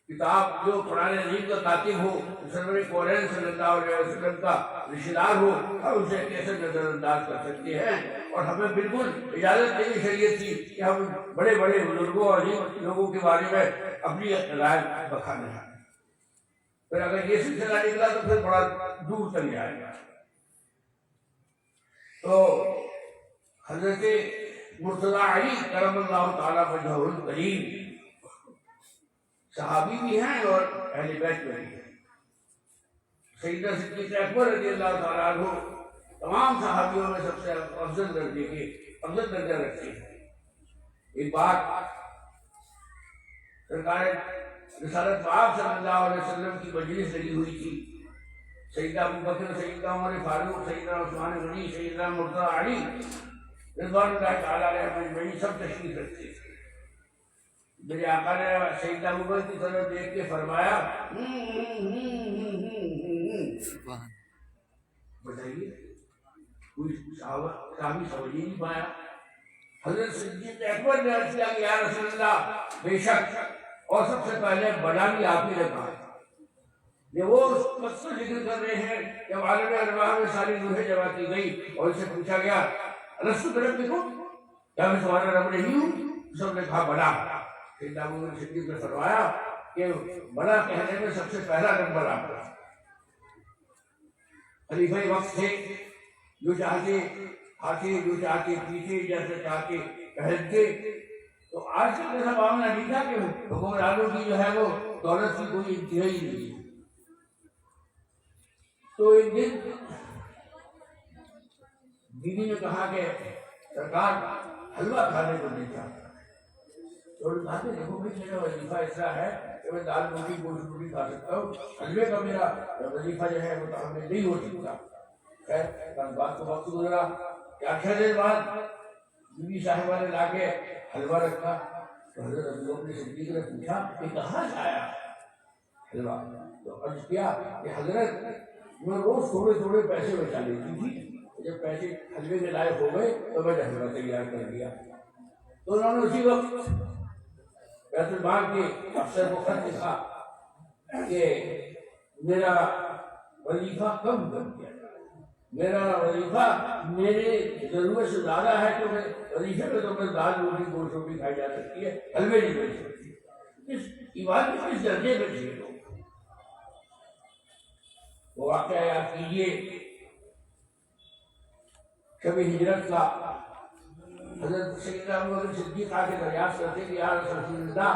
کتاب جو قرآن عظیم کا کاتب ہو، سرور کونین صلی اللہ علیہ وسلم کا رشتہ دار ہو، ہم اسے کیسے نظر انداز کر سکتے ہیں؟ اور ہمیں بالکل اجازت نہیں شریعت کی کہ ہم بڑے بڑے بزرگوں اور عظیم لوگوں کے بارے میں اپنی رائے بکھانے ہیں. پھر اگر یہ سلسلہ نکلا تو پھر بڑا دور تک جائے گا. تو حضرت مرتضی علی کرم اللہ تعالیٰ وجہہ الکریم صحابی بھی ہیں اور اہل بیت میں بھی ہیں. سیدنا صدیق اکبر رضی اللہ تعالیٰ عنہ تمام صحابیوں میں سب سے افضل درجے کے افضل درجہ رکھتے ہیں. ایک بات سرکار رسالت پاک صلی اللہ علیہ وسلم کی مجلس لگی ہوئی تھی. سیدنا ابو بکر، سیدنا عمر فاروق، سیدنا عثمان غنی، سیدنا مرتضی علی رضوان اللہ تعالیٰ علیہ اجمعین سب تشریف رکھتے تھے. میرے آقا نے سیدنا ابو بکر کی طرف دیکھ کے فرمایا بتائیے کوئی صحابی سمجھ ہی نہیں پایا. حضرت صدیق اکبر نے عرض کیا کہ یا رسول اللہ بے شک، اور سب سے پہلے بڑا بھی آپ ہی نے کہا. یہ وہ وقت ذکر کر رہے ہیں جب عالم ارواح میں ساری روحیں جمع کی گئی اور اسے پوچھا گیا الستو بربکم، کیا میں تمہارا رب نہیں ہوں؟ سب نے کہا بڑا. سیدنا ابو بکر صدیق نے فرمایا کہ بڑا کہنے میں سب سے پہلا نمبر آپ کا. خلیفہ وقت تھے، جو چاہتے کھاتے، جو چاہتے پیتے، جیسے چاہتے پہنتے. تو آج کل ایسا معاملہ نہیں تھا کہ حکمرانوں کی جو ہے وہ دولت کی کوئی انتہا ہی نہیں ہے. تو ایک دن بیوی نے کہا کہ سرکار حلوہ کھانے کو نہیں چاہتا. تو کہا کہ دیکھو بھائی میرا وظیفہ ایسا ہے کہ میں دال روٹی گوشت روٹی کھا سکتا ہوں، حلوے کا میرا وظیفہ جو ہے وہ تعمیر نہیں ہو سکتا. خیر بات کو وقت گزرا کہ 8 دن بعد بیوی صاحبہ نے لا کے حلوہ رکھا. تو حضرت ابو بکر صدیق نے پوچھا کہ کہاں سے آیا حلوہ؟ تو عرض کیا کہ حضرت میں روز تھوڑے تھوڑے پیسے بچا لیتی تھی، جب پیسے حلوے کے لائق ہو گئے تو میں نے حلوہ تیار کر دیا. تو انہوں نے اسی وقت بیت المال کے افسر کو خط لکھا کہ میرا وظیفہ کم کر دیا، میرا وظیفہ میرے ضرورت سے زیادہ ہے. تو میں وظیفے میں تو میں دال روٹی گوشت روٹی کھائی جا سکتی ہے، حلوے نہیں بن سکتی. اس ایمان کے کس درجے میں تھے لوگ. وہ واقعہ یاد کیجیے شب ہجرت کا. حضرت سیدنا ابو بکر صدیق آ کے دریافت کرتے کہ یا رسول اللہ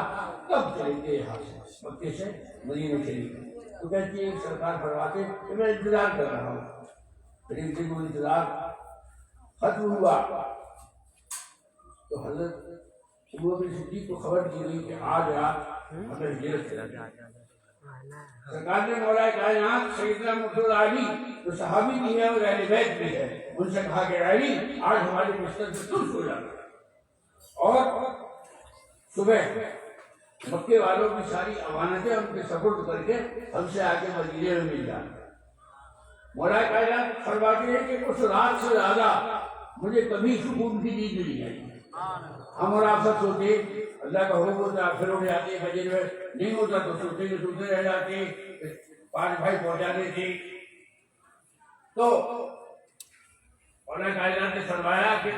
کب چلیں گے یہاں سے مکے سے مدینہ شریف؟ تو کہتے ہیں سرکار فرماتے کہ میں انتظار کر رہا ہوں. پھر ان دن وہ انتظار ختم ہوا تو حضرت ابو بکر صدیق کو خبر دی گئی کہ آج رات ہمیں ہجرت کرنا ہے. سرکار نے مولا کائنات سیدنا مرتضی علی جو صحابی بھی ہے اور اہل بیت بھی ہے ان سے کہا کہ علی آج ہمارے بستر سے تم سو جانا اور صبح مکے والوں کی ساری امانتیں ان کے سپرد کر کے ہم سے آ کے مدینے میں مل جانا. مولا کائنات فرماتے ہیں کہ اس رات سے زیادہ مجھے کبھی سکون کی نیند نہیں آئی. ہم اور آپ سب سوتے اللہ کا حکم ہوتا پھر اٹھ جاتے، فجر میں نہیں ہوتا تو سوتے رہ جاتے. 5 بھائی پہنچاتے تھے. تو مولا کائنات نے فرمایا کہ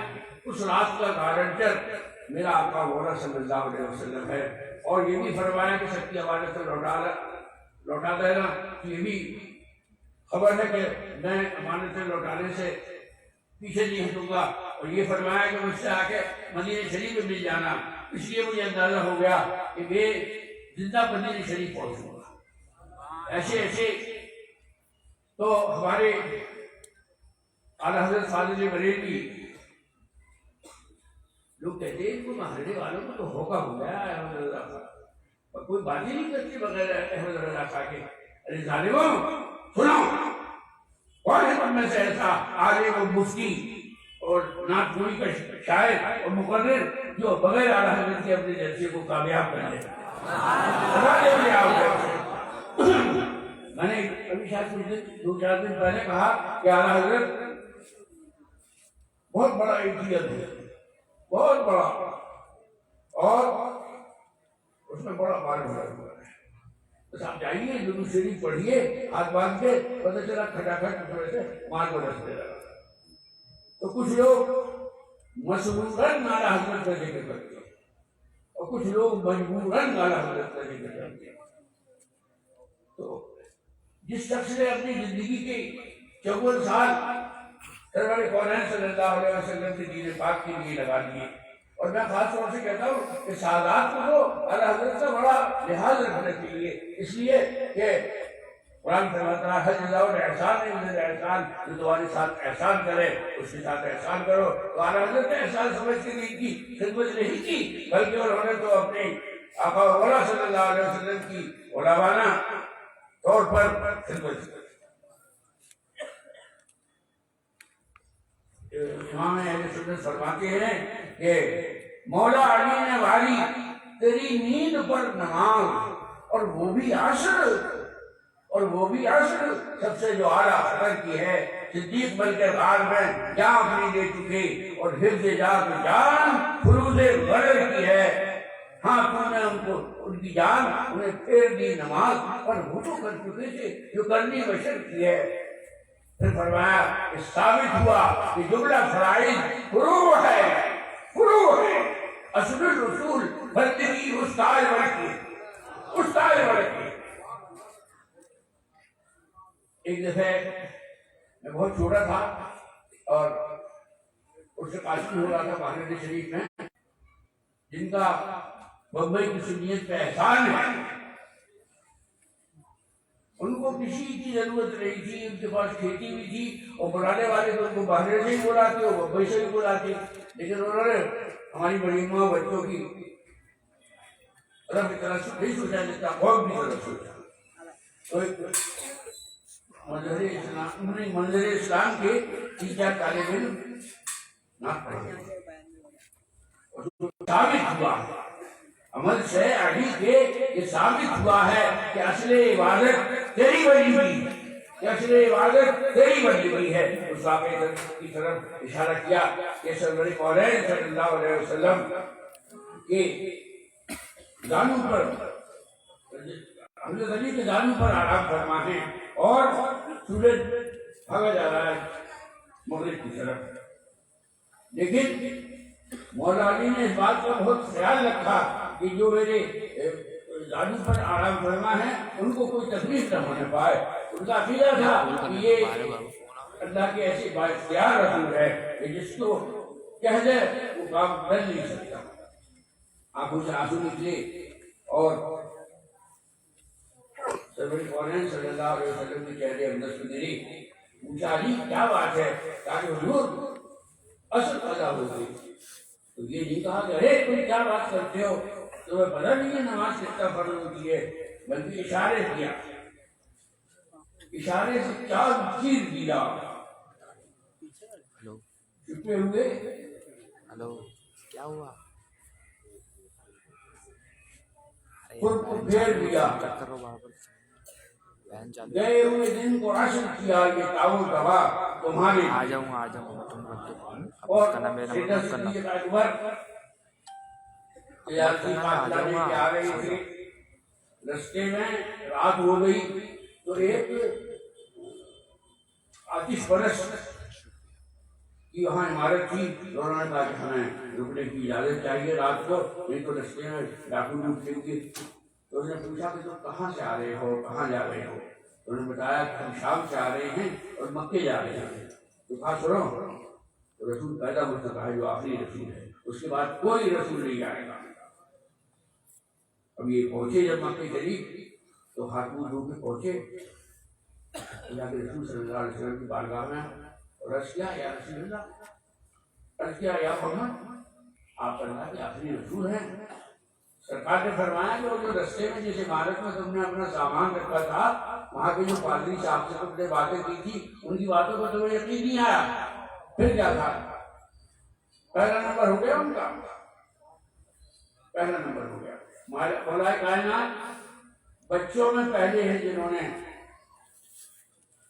اس رات کا گارنٹر میرا آقا مولا صلی اللہ علیہ وسلم ہے. اور یہ بھی فرمایا کہ سب کی امانت سے لوٹا دینا. یہ بھی خبر ہے کہ میں امانتیں لوٹانے سے پیچھے نہیں ہٹوں گا. اور یہ فرمایا کہ مجھ سے آ کے مدینہ شریف میں مل جانا. اس لیے مجھے اندازہ ہو گیا کہ میں زندہ مدینہ شریف پہنچوں گا. ایسے تو ہمارے اعلیٰ حضرت فاضل بریلوی لوگ کہتے ہیں ان کو محلے والوں کو تو ہوگا ہو گیا احمد رضا خان اور کوئی بات ہی نہیں کرتی بغیر احمد رضا خان کے. ارے ظالموں سنو، کون ہے تم میں سے ایسا عالم و مفتی اور نعت گوئی کا شاعر اور مقرر جو بغیر اعلیٰ حضرت کے اپنے جلسے کو کامیاب کر لے؟ میں نے ابھی شاید کچھ دن 2-4 دن پہلے کہا کہ اعلیٰ حضرت بہت بڑا ایٹیم ہے، بہت بڑا، اور اس میں بڑا مال ہوا ہے، بس آپ جائیے درود شریف پڑھیے ہاتھ باندھ کے، پتہ چلا کھٹاکھٹ تھوڑے سے مال برسنے لگا۔ تو کچھ لوگ مسرورن اعلیٰ حضرت کا ذکر کرتے ہیں اور کچھ لوگ مجبورن اعلیٰ حضرت کا ذکر کرتے ہیں۔ تو جس شخص نے اپنی زندگی کے 54 سال سرور کونین صلی اللہ علیہ وسلم کے دین پاک کے لیے لگا دیے، اور میں خاص طور سے کہتا ہوں کہ سادات کو تو اعلیٰ حضرت کا بڑا لحاظ رکھنا چاہیے، اس لیے کہ قرآن فرماتا ہے حج جزاء الاحسان ہے، من الاحسان، جو تمہارے ساتھ احسان کرے اس کے ساتھ احسان کرو۔ تو اعلیٰ حضرت نے احسان سمجھ کے ان کی خدمت نہیں کی، بلکہ انہوں نے تو اپنے آقا مولا صلی اللہ علیہ وسلم کی غلامانہ طور پر خدمت کی۔ امام اہل سنت فرماتے ہیں کہ مولا علی نے والی تیری نیند پر نماز، اور وہ بھی عصر سب سے جو اعلیٰ قدر کی ہے، صدیق بن کے غار میں جان اپنی دے چکے، اور حفظ جان فروز غدر کی ہے، ہاں تو نے ان کو ان کی جان انہیں پھیر دی نماز، اور وہ تو کر چکے تھے جو کرنی بشر کی ہے۔ پھر فرمایا کہ ثابت ہوا کہ جملہ فرائض فروع ہے، اصل الرسول بندگی استاد بڑھ کے۔ ایک دفعہ میں بہت چھوٹا تھا اور اس سے قاصد ہو رہا تھا باقر شریف میں، جن کا بمبئی کی سنیت پہ احسان ہے، ان کو کسی کی ضرورت نہیں تھی، ان کے پاس کھیتی بھی تھی، اور بلانے والے تو ان کو باہر سے ہی بلاتے اور بمبئی سے بھی بلاتے، لیکن انہوں نے ہماری بڑی ماں بچوں کی طرف طرح سے نہیں سوچا جتنا خوف بھی طرف سوچا۔ تو ایک منظر اسلام کے 3-4 طالب علم نعت پڑھے، ثابت ہوا عمل سے علی کے یہ ثابت ہوا ہے کہ اصل عبادت تیری بنی ہوئی ہے، کہ اصل عبادت تیری بنی ہوئی ہے۔ اس واقعے کی طرف اشارہ کیا کہ سرور کونین صلی اللہ علیہ وسلم کے دانوں پر، حضرت علی کے دانوں پر آرام فرما ہے، اور سورج بھاگا جا رہا ہے مغرب کی طرف، لیکن مولا علی نے اس بات کا بہت خیال رکھا کہ جو میرے دانوں پر آرام فرما ہے ان کو کوئی تکلیف نہ ہونے پائے۔ ان کا عقیدہ تھا کہ یہ اللہ کے ایسے بااختیار رسول ہے کہ جس کو کہہ دے وہ کام کر نہیں سکتا۔ آنکھوں سے آنسو نکلے اور سرور کونین صلی اللہ علیہ وسلم کے چہرے اندر سے گری، پوچھا علی کیا بات ہے؟ تاکہ حضور اصل پیدا ہو گئی۔ تو یہ نہیں کہا کہ ارے تم کیا بات کرتے ہو، تمہیں پتہ نہیں ہے نماز کتنا فرض ہوتی ہے، بلکہ اشارے کیا، اشارے سے چاند چیر دیا، چھپے ہوئے ہلو کیا ہوا؟ خود کو پھیر دیا، کرو بابر گئے ہوئے دن کو عشر کیا، یہ تعاون روا تمہارے آ جاؤں تم رکھ کے اور کرنا میرا سیدہ مطلب کرنا صدیق اکبر تجارتی قافلہ لے کے آ رہے تھے، رستے میں رات ہو گئی تو ایک آتش پرست کی وہاں عمارت تھی، انہوں نے کہا کہ ہمیں رکنے کی اجازت چاہیے رات کو، نہیں تو رستے میں ڈاکو لوٹ لیں گے۔ تو انہوں نے پوچھا کہ تم کہاں سے آ رہے ہو، کہاں جا رہے ہو؟ انہوں نے بتایا کہ ہم شام سے آ رہے ہیں اور مکے جا رہے ہیں۔ تو کہا سنو، رسول پیدا ہو چکا ہے جو آخری رسول ہے، اس کے بعد کوئی رسول نہیں آئے گا۔ اب یہ پہنچے جب مکے شریف تو ہاتھ منہ دھو کے پہنچے، اللہ کے رسول صلی اللہ علیہ وسلم کی بارگاہ میں، اور عرض کیا یا رسول اللہ، عرض کیا یا محمد، آپ اللہ کے آخری رسول ہیں۔ سرکار نے فرمایا کہ وہ جو رستے میں جس عمارت میں تم نے اپنا سامان رکھا تھا، وہاں کے جو پادری صاحب سے تم نے باتیں کی تھی، ان کی باتوں کو تمہیں یقین نہیں آیا، پھر کیا تھا؟ پہلا نمبر ہو گیا ان کا، پہلا نمبر ہو گیا۔ مولا کائنات بچوں میں پہلے ہیں جنہوں نے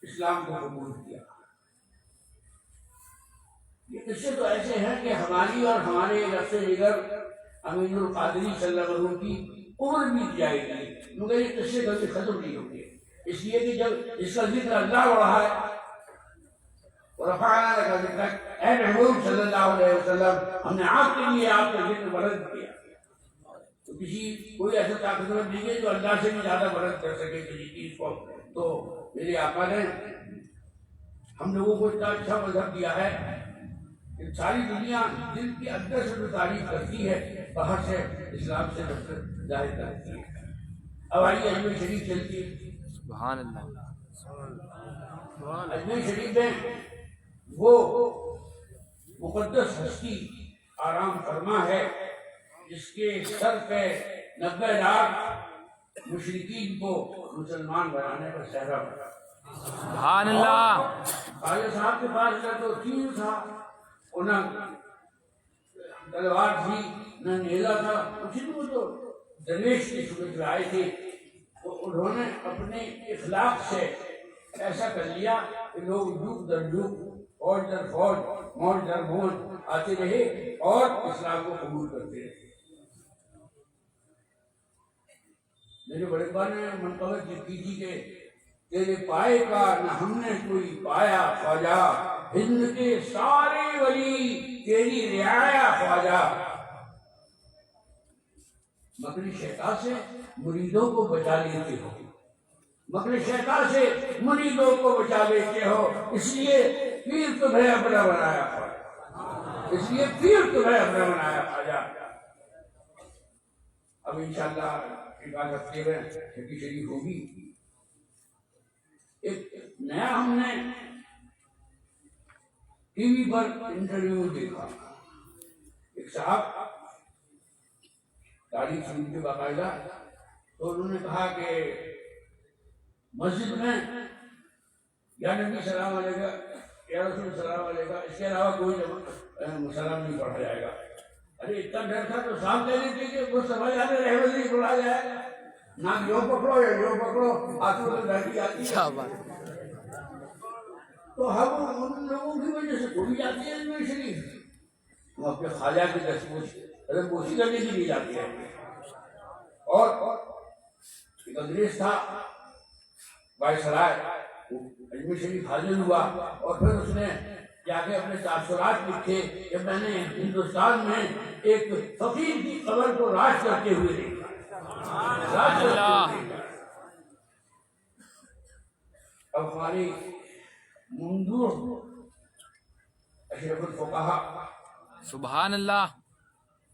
اسلام کو قبول کیا. یہ قصے تو ایسے ہیں کہ ہماری اور ہمارے رفت دیگر امین القادری صلی اللہ علیہ وسلم کی عمر بیت جائے گی مگر یہ قصے کبھی ختم نہیں ہوں گے، اس لیے کہ جب اس کا ذکر اللہ ہو رہا ہے ورفعنا لك ذکرک، اے محبوب صلی اللہ علیہ وسلم ہم نے آپ کے لیے آپ کا ذکر بلند کیا. تو کسی کوئی ایسا طاقتور نہیں ہے جو اللہ سے بھی زیادہ بلند کر سکے کسی چیز کو. تو میرے آقا نے ہم لوگوں کو اتنا اچھا مذہب دیا ہے کہ ساری دنیا دل کے اندر سے جو تعریف کرتی ہے باہر سے اسلام سے نفرت ظاہر کرتی ہے. اب آئیے اجمیر شریف چلتی ہے. سبحان اللہ. اجمیر شریف میں وہ مقدس ہستی آرام فرما ہے جس کے سر پہ 90 لاکھ مشرکین کو مسلمان بنانے کا صحرا پڑا. سبحان اللہ. خواجہ صاحب کے پاس نہ تو تیر تھا اور نہ تلوار تھی نہ نیزا تھا، کچھ بھی. وہ تو درویش کی صورت میں آئے تھے تو انہوں نے اپنے اخلاق سے ایسا کر لیا کہ لوگ جھوک در جھوک فوج در فوج موج در موج آتے رہے اور اسلام کو قبول کرتے رہے. میرے بڑے ابا نے منقبت کی تھی کہ تیرے پائے کا نہ ہم نے کوئی پایا خواجہ، ہند کے سارے ولی تیری رعایا خواجہ. مکر شیطان سے مریدوں کو بچا لیتے ہو، مکر شیطان سے مریدوں کو بچا لیتے ہو، اس لیے پیر تمہیں اپنا بنایا خواجہ، اس لیے پیر تمہیں اپنا بنایا خواجہ. اب انشاءاللہ ایک آدھ ہفتے میں چھٹی شریف ہوگی. ایک نیا ہم نے ٹی وی پر انٹرویو دیکھا. ایک صاحب تاریخ سنتے باقاعدہ تو انہوں نے کہا کہ مسجد میں یا نبی سلام علیکہ یا رسول سلام علیکہ اس کے علاوہ کوئی سلام نہیں پڑھا جائے گا. ارے اتنا ڈر تھا تو صاحب کہہ دیتے کہ وہ سمجھ آنے رحمت نہیں پڑھا جائے گا، نہ یوں پکڑو یا یوں پکڑو، ہاتھوں میں ڈھکی آتی ہے. تو ہم ان لوگوں کی وجہ سے کوئی جاتی ہے اجمیر شریف، ہم اپنے خواجہ کی دستپوشی کرنے کے لیے جاتے ہیں. اور ایک انگریز تھا وائسرائے، اجمیر شریف حاضر ہوا اور پھر اس نے جا کے اپنے تاثرات لکھے کہ میں نے ہندوستان میں ایک فقیر کی قبر کو راج کرتے ہوئے دیکھا. اب ہماری منظور اشرف الفقہا سبحان اللہ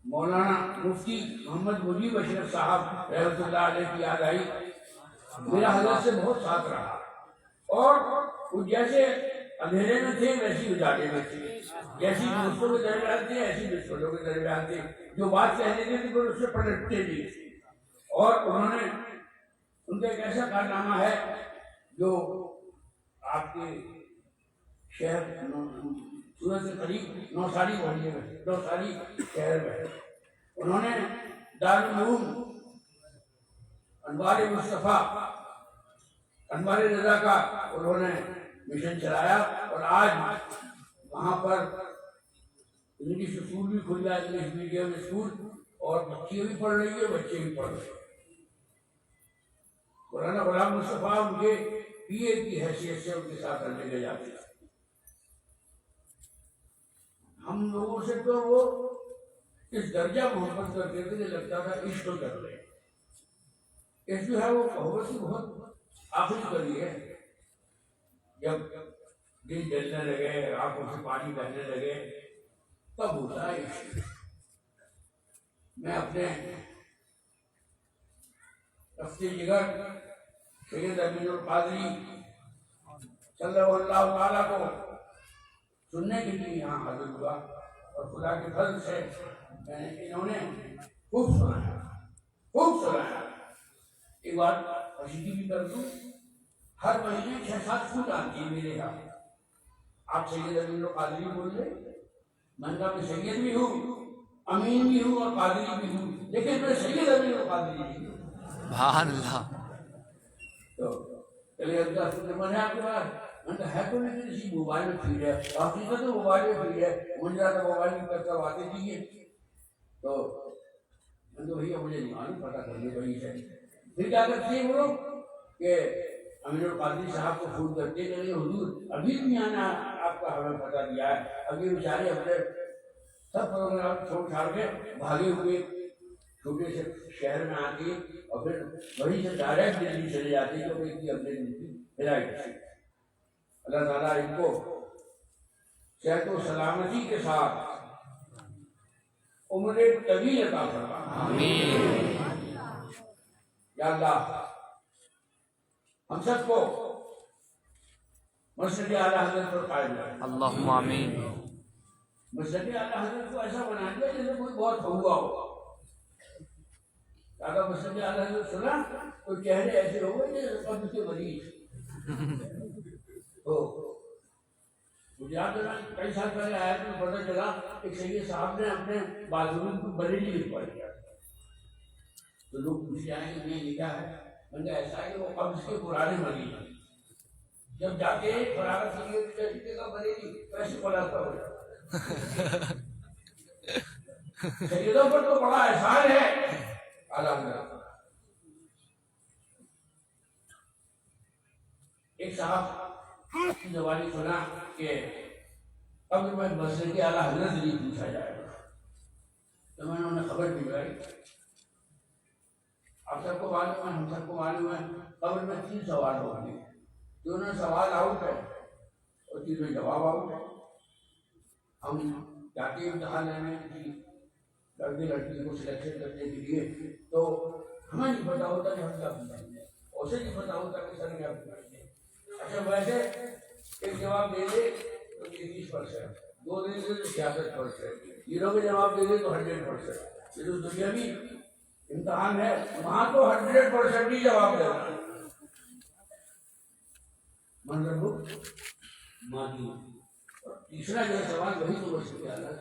مولانا مفتی محمد مجیب اشرف صاحب رحمۃ اللہ علیہ کی یاد آئی. میرا حضرت سے بہت ساتھ رہا اور وہ جیسے اندھیرے میں تھے ویسی اجاڑے میں تھے، جیسی دوستوں کے درمیان تھے ایسی دشمنوں کے درمیان تھے. جو بات کہہ دیتے تھے پر اس سے پلٹتے نہیں تھے. اور انہوں نے ان کا ایک ایسا کارنامہ ہے جو آپ کے شہر سورت کے قریب نوساری محلے میں، نوساری شہر میں انہوں نے دارالعلوم انوار مصطفیٰ انوار رضا کا انہوں نے مشن چلایا اور آج وہاں پر انگلش اسکول بھی کھل گیا، انگلش میڈیم اسکول، اور بچیاں بھی پڑھ رہی ہیں بچے بھی پڑھ رہے ہیں. مولانا غلام مصطفیٰ ان کے پی اے کی حیثیت سے ان کے ساتھ رہنے لے جاتے ہیں. ہم لوگوں سے تو وہ اس درجہ محبت کرتے تھے کہ لگتا تھا عشق کر رہے ہیں. عشق جو ہے وہ محبت کی بہت آخری کری ہے. جب دل جلنے لگے، آنکھوں سے پانی بہنے لگے، تب ہوتا ہے عشق. میں اپنے رفتے جگر سید امین القادری صلی اللہ تعالیٰ کو سننے کے لیے یہاں حاضر ہوا اور خدا کے فضل سے میں نے انہوں نے خوب سنایا، خوب سنایا. ایک بات رشیدی بھی کر دوں، ہر مہینے 6-7 فوٹ آتی ہے میرے یہاں. آپ سید امین القادری بول رہے، میں نے کہا میں سید بھی ہوں، امین بھی ہوں اور قادری بھی ہوں، لیکن میں سید امین القادری نہیں ہوں. سبحان اللہ. تو چلے اب من ہے آپ کے پاس؟ میں کہا ہے تو لیکن اسی موبائل میں فیڈ ہے، حقیقت تو موبائل میں فیڈ ہے، مجھے زیادہ موبائل میں کرتا باتیں دیجیے. تو میں تو بھیا مجھے نہیں معلوم، پتہ کرنے وہی ہے. پھر کیا کرتے ہیں وہ لوگ کہ امیر القادری صاحب کو فون کرتے کہ نہیں حضور ابھی بھی آنا، آپ کا ہمیں پتہ دیا ہے. ابھی بیچارے اپنے سب پروگرام چھوڑ چھاڑ کے بھاگے ہوئے چھوٹے سے شہر میں آتی اور پھر وہیں سے ڈائریکٹ دلی چلے جاتی جو کہ اگلے دن کی ہدایت سے. اللہ تعالیٰ ان کو صحت و سلامتی کے ساتھ عمر طویل عطا فرمائے. یا اللہ ہم سب کو مسجد اعلیٰ حضرت پر قائم رکھے. اللہم آمین. مسجد اعلیٰ حضرت کو ایسا بنا دیا جیسے کوئی بہت ہوا ہو. اگر مسجد اعلیٰ حضرت سنا تو چہرے ایسے ہو گئے جیسے قبر کے مریض. تو گجرات میں کئی سال پہلے آیا تو پتہ چلا ایک سید صاحب نے اپنے باتھ-روم کو بریلی لکھوا دیا. تو لوگ پوچھ جائیں کہ یہ لکھا ہے. میں نے ایسا ہے کہ وہ قبض کے پرانے مریض ہیں. جب جا کے فراغت سید کا بریلی کیسے خلاصہ ہو جاتا. سیدوں پر تو بڑا احسان ہے. الحمدللہ ایک صاحب کی زبانی سنا کہ قبر میں مسجد اعلیٰ حضرت نہیں پوچھا جائے گا. تو میں نے انہیں خبر بھجوائی. آپ سب کو معلوم ہے، ہم سب کو معلوم ہے قبر میں 3 سوال ہوں گے. دونوں سوال آؤٹ ہے اور تینوں جواب آؤٹ ہے. ہم جاتے ہیں امتحان لینے کی لڑکی کو سلیکشن کرنے کے لیے تو ہمیں نہیں پتا ہوتا کہ ہم کیا پوچھیں گے، اسے نہیں پتا ہوتا کہ سر کیا پوچھیں گے. اچھا ویسے ایک جواب دے دے تو 33%، 2 دے دے تو 66%، 0 کے جواب دے دے تو 100%. یہ تو دنیاوی امتحان ہے، وہاں تو 100% ہی جواب دینا ہے. من ربک مانی. تیسرا جو سوال وہی تو بس کیا ہے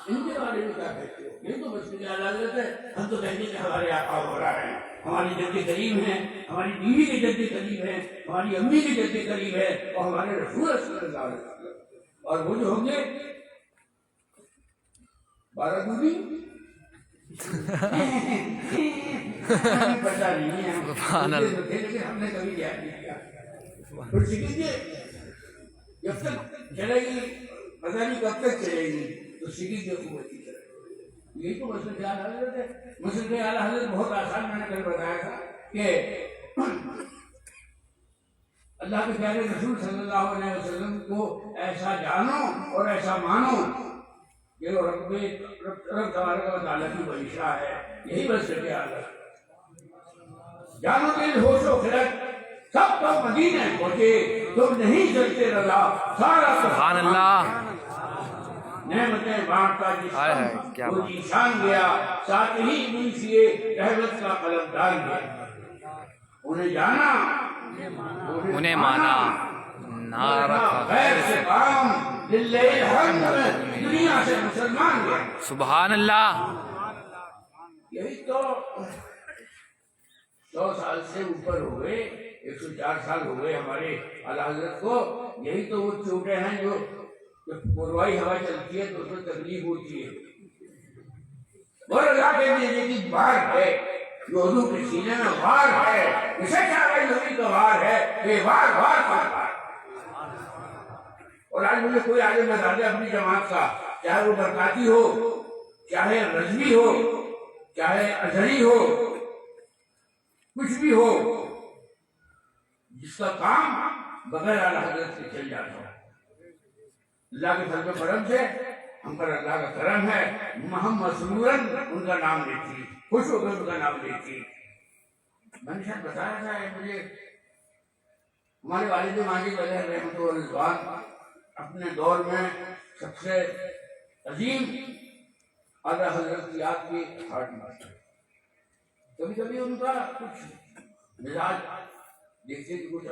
ان کے بارے میں کیا کہتے ہو. یہی تو مسجد اعلیٰ حضرت ہے. ہم تو کہیں گے کہ ہمارے آقا ہو رہا ہے، ہماری جد کریم ہے، ہماری بیوی کے جد کریم ہے، ہماری امی کے جد کریم ہے اور ہمارے رسول صلی اللہ علیہ وسلم. اور وہ جو ہوں گے 12 دوبی پتا نہیں ہے لیکن ہم نے کبھی یاد نہیں کیا. پھر سیکھیں جب تک چلے گی پتہ نہیں کب تک چلے گی تو سیکھی کی حکومت کی طرح. یہی تو مسجد اعلیٰ حضرت ہے. مسجد اعلیٰ حضرت بہت آسان میں نے کل بتایا تھا کہ اللہ کے پیارے رسول صلی اللہ علیہ وسلم کو ایسا جانو اور ایسا مانو یہ رب تبارک و تعالیٰ کی بخشا ہے. یہی مسجد اعلیٰ جانو دل ہوش و خرد سب تو مدینے پہنچے تم نہیں چلتے رضا سارا سبحان اللہ. نعمتیں بانٹتا جس وہ نشان گیا ساتھ ہی منشیے رحمت کا قلم ڈال گیا. انہیں جانا انہیں مانا نہ رکھا غیر سے کام للہ الحمد میں دنیا سے مسلمان گیا. سبحان اللہ. یہی تو 100 سال سے اوپر ہوئے، 104 سال ہوئے ہمارے اعلیٰ حضرت کو. یہی تو وہ چوٹے ہیں جو پوروائی ہوا چلتی ہے تو اس میں تکلیف ہوتی ہے. اور اللہ کے دینے کی بار ہے جو حضور کے سینے میں وار ہے. اسے کیا بھائی نبی کا وار ہے، یہ وار وار کا وار. اور آج مجھے کوئی عالم بتا دے اپنی جماعت کا، چاہے وہ برکاتی ہو، چاہے رضوی ہو، چاہے ازہری ہو، کچھ بھی ہو، جس کا کام بغیر اعلیٰ حضرت سے چل جاتا ہو. اللہ کے فضل و کرم سے ہم پر اللہ کا کرم ہے. محمد سرورن ان کا نام لیتی، خوش ہو کر ان کا نام لیتی. میں نے شاید بتایا تھا مجھے ہمارے والد ماجد علیہ رحمۃ و رضوان اپنے دور میں سب سے عظیم اعلیٰ حضرت کی یاد کی ہارٹ مارٹ. کبھی کبھی ان کا کچھ مزاج دیکھتے کہ کچھ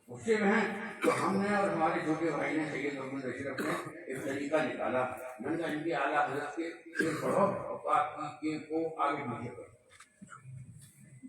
غصے میں ہیں تو ہم نے اور ہمارے چھوٹے بھائی نے سید محمد اشرف نے ایک طریقہ نکالا. میں نے کہا ان کی اعلیٰ حضرت کے پڑھو اور کو آگے پیچھے کرو.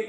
1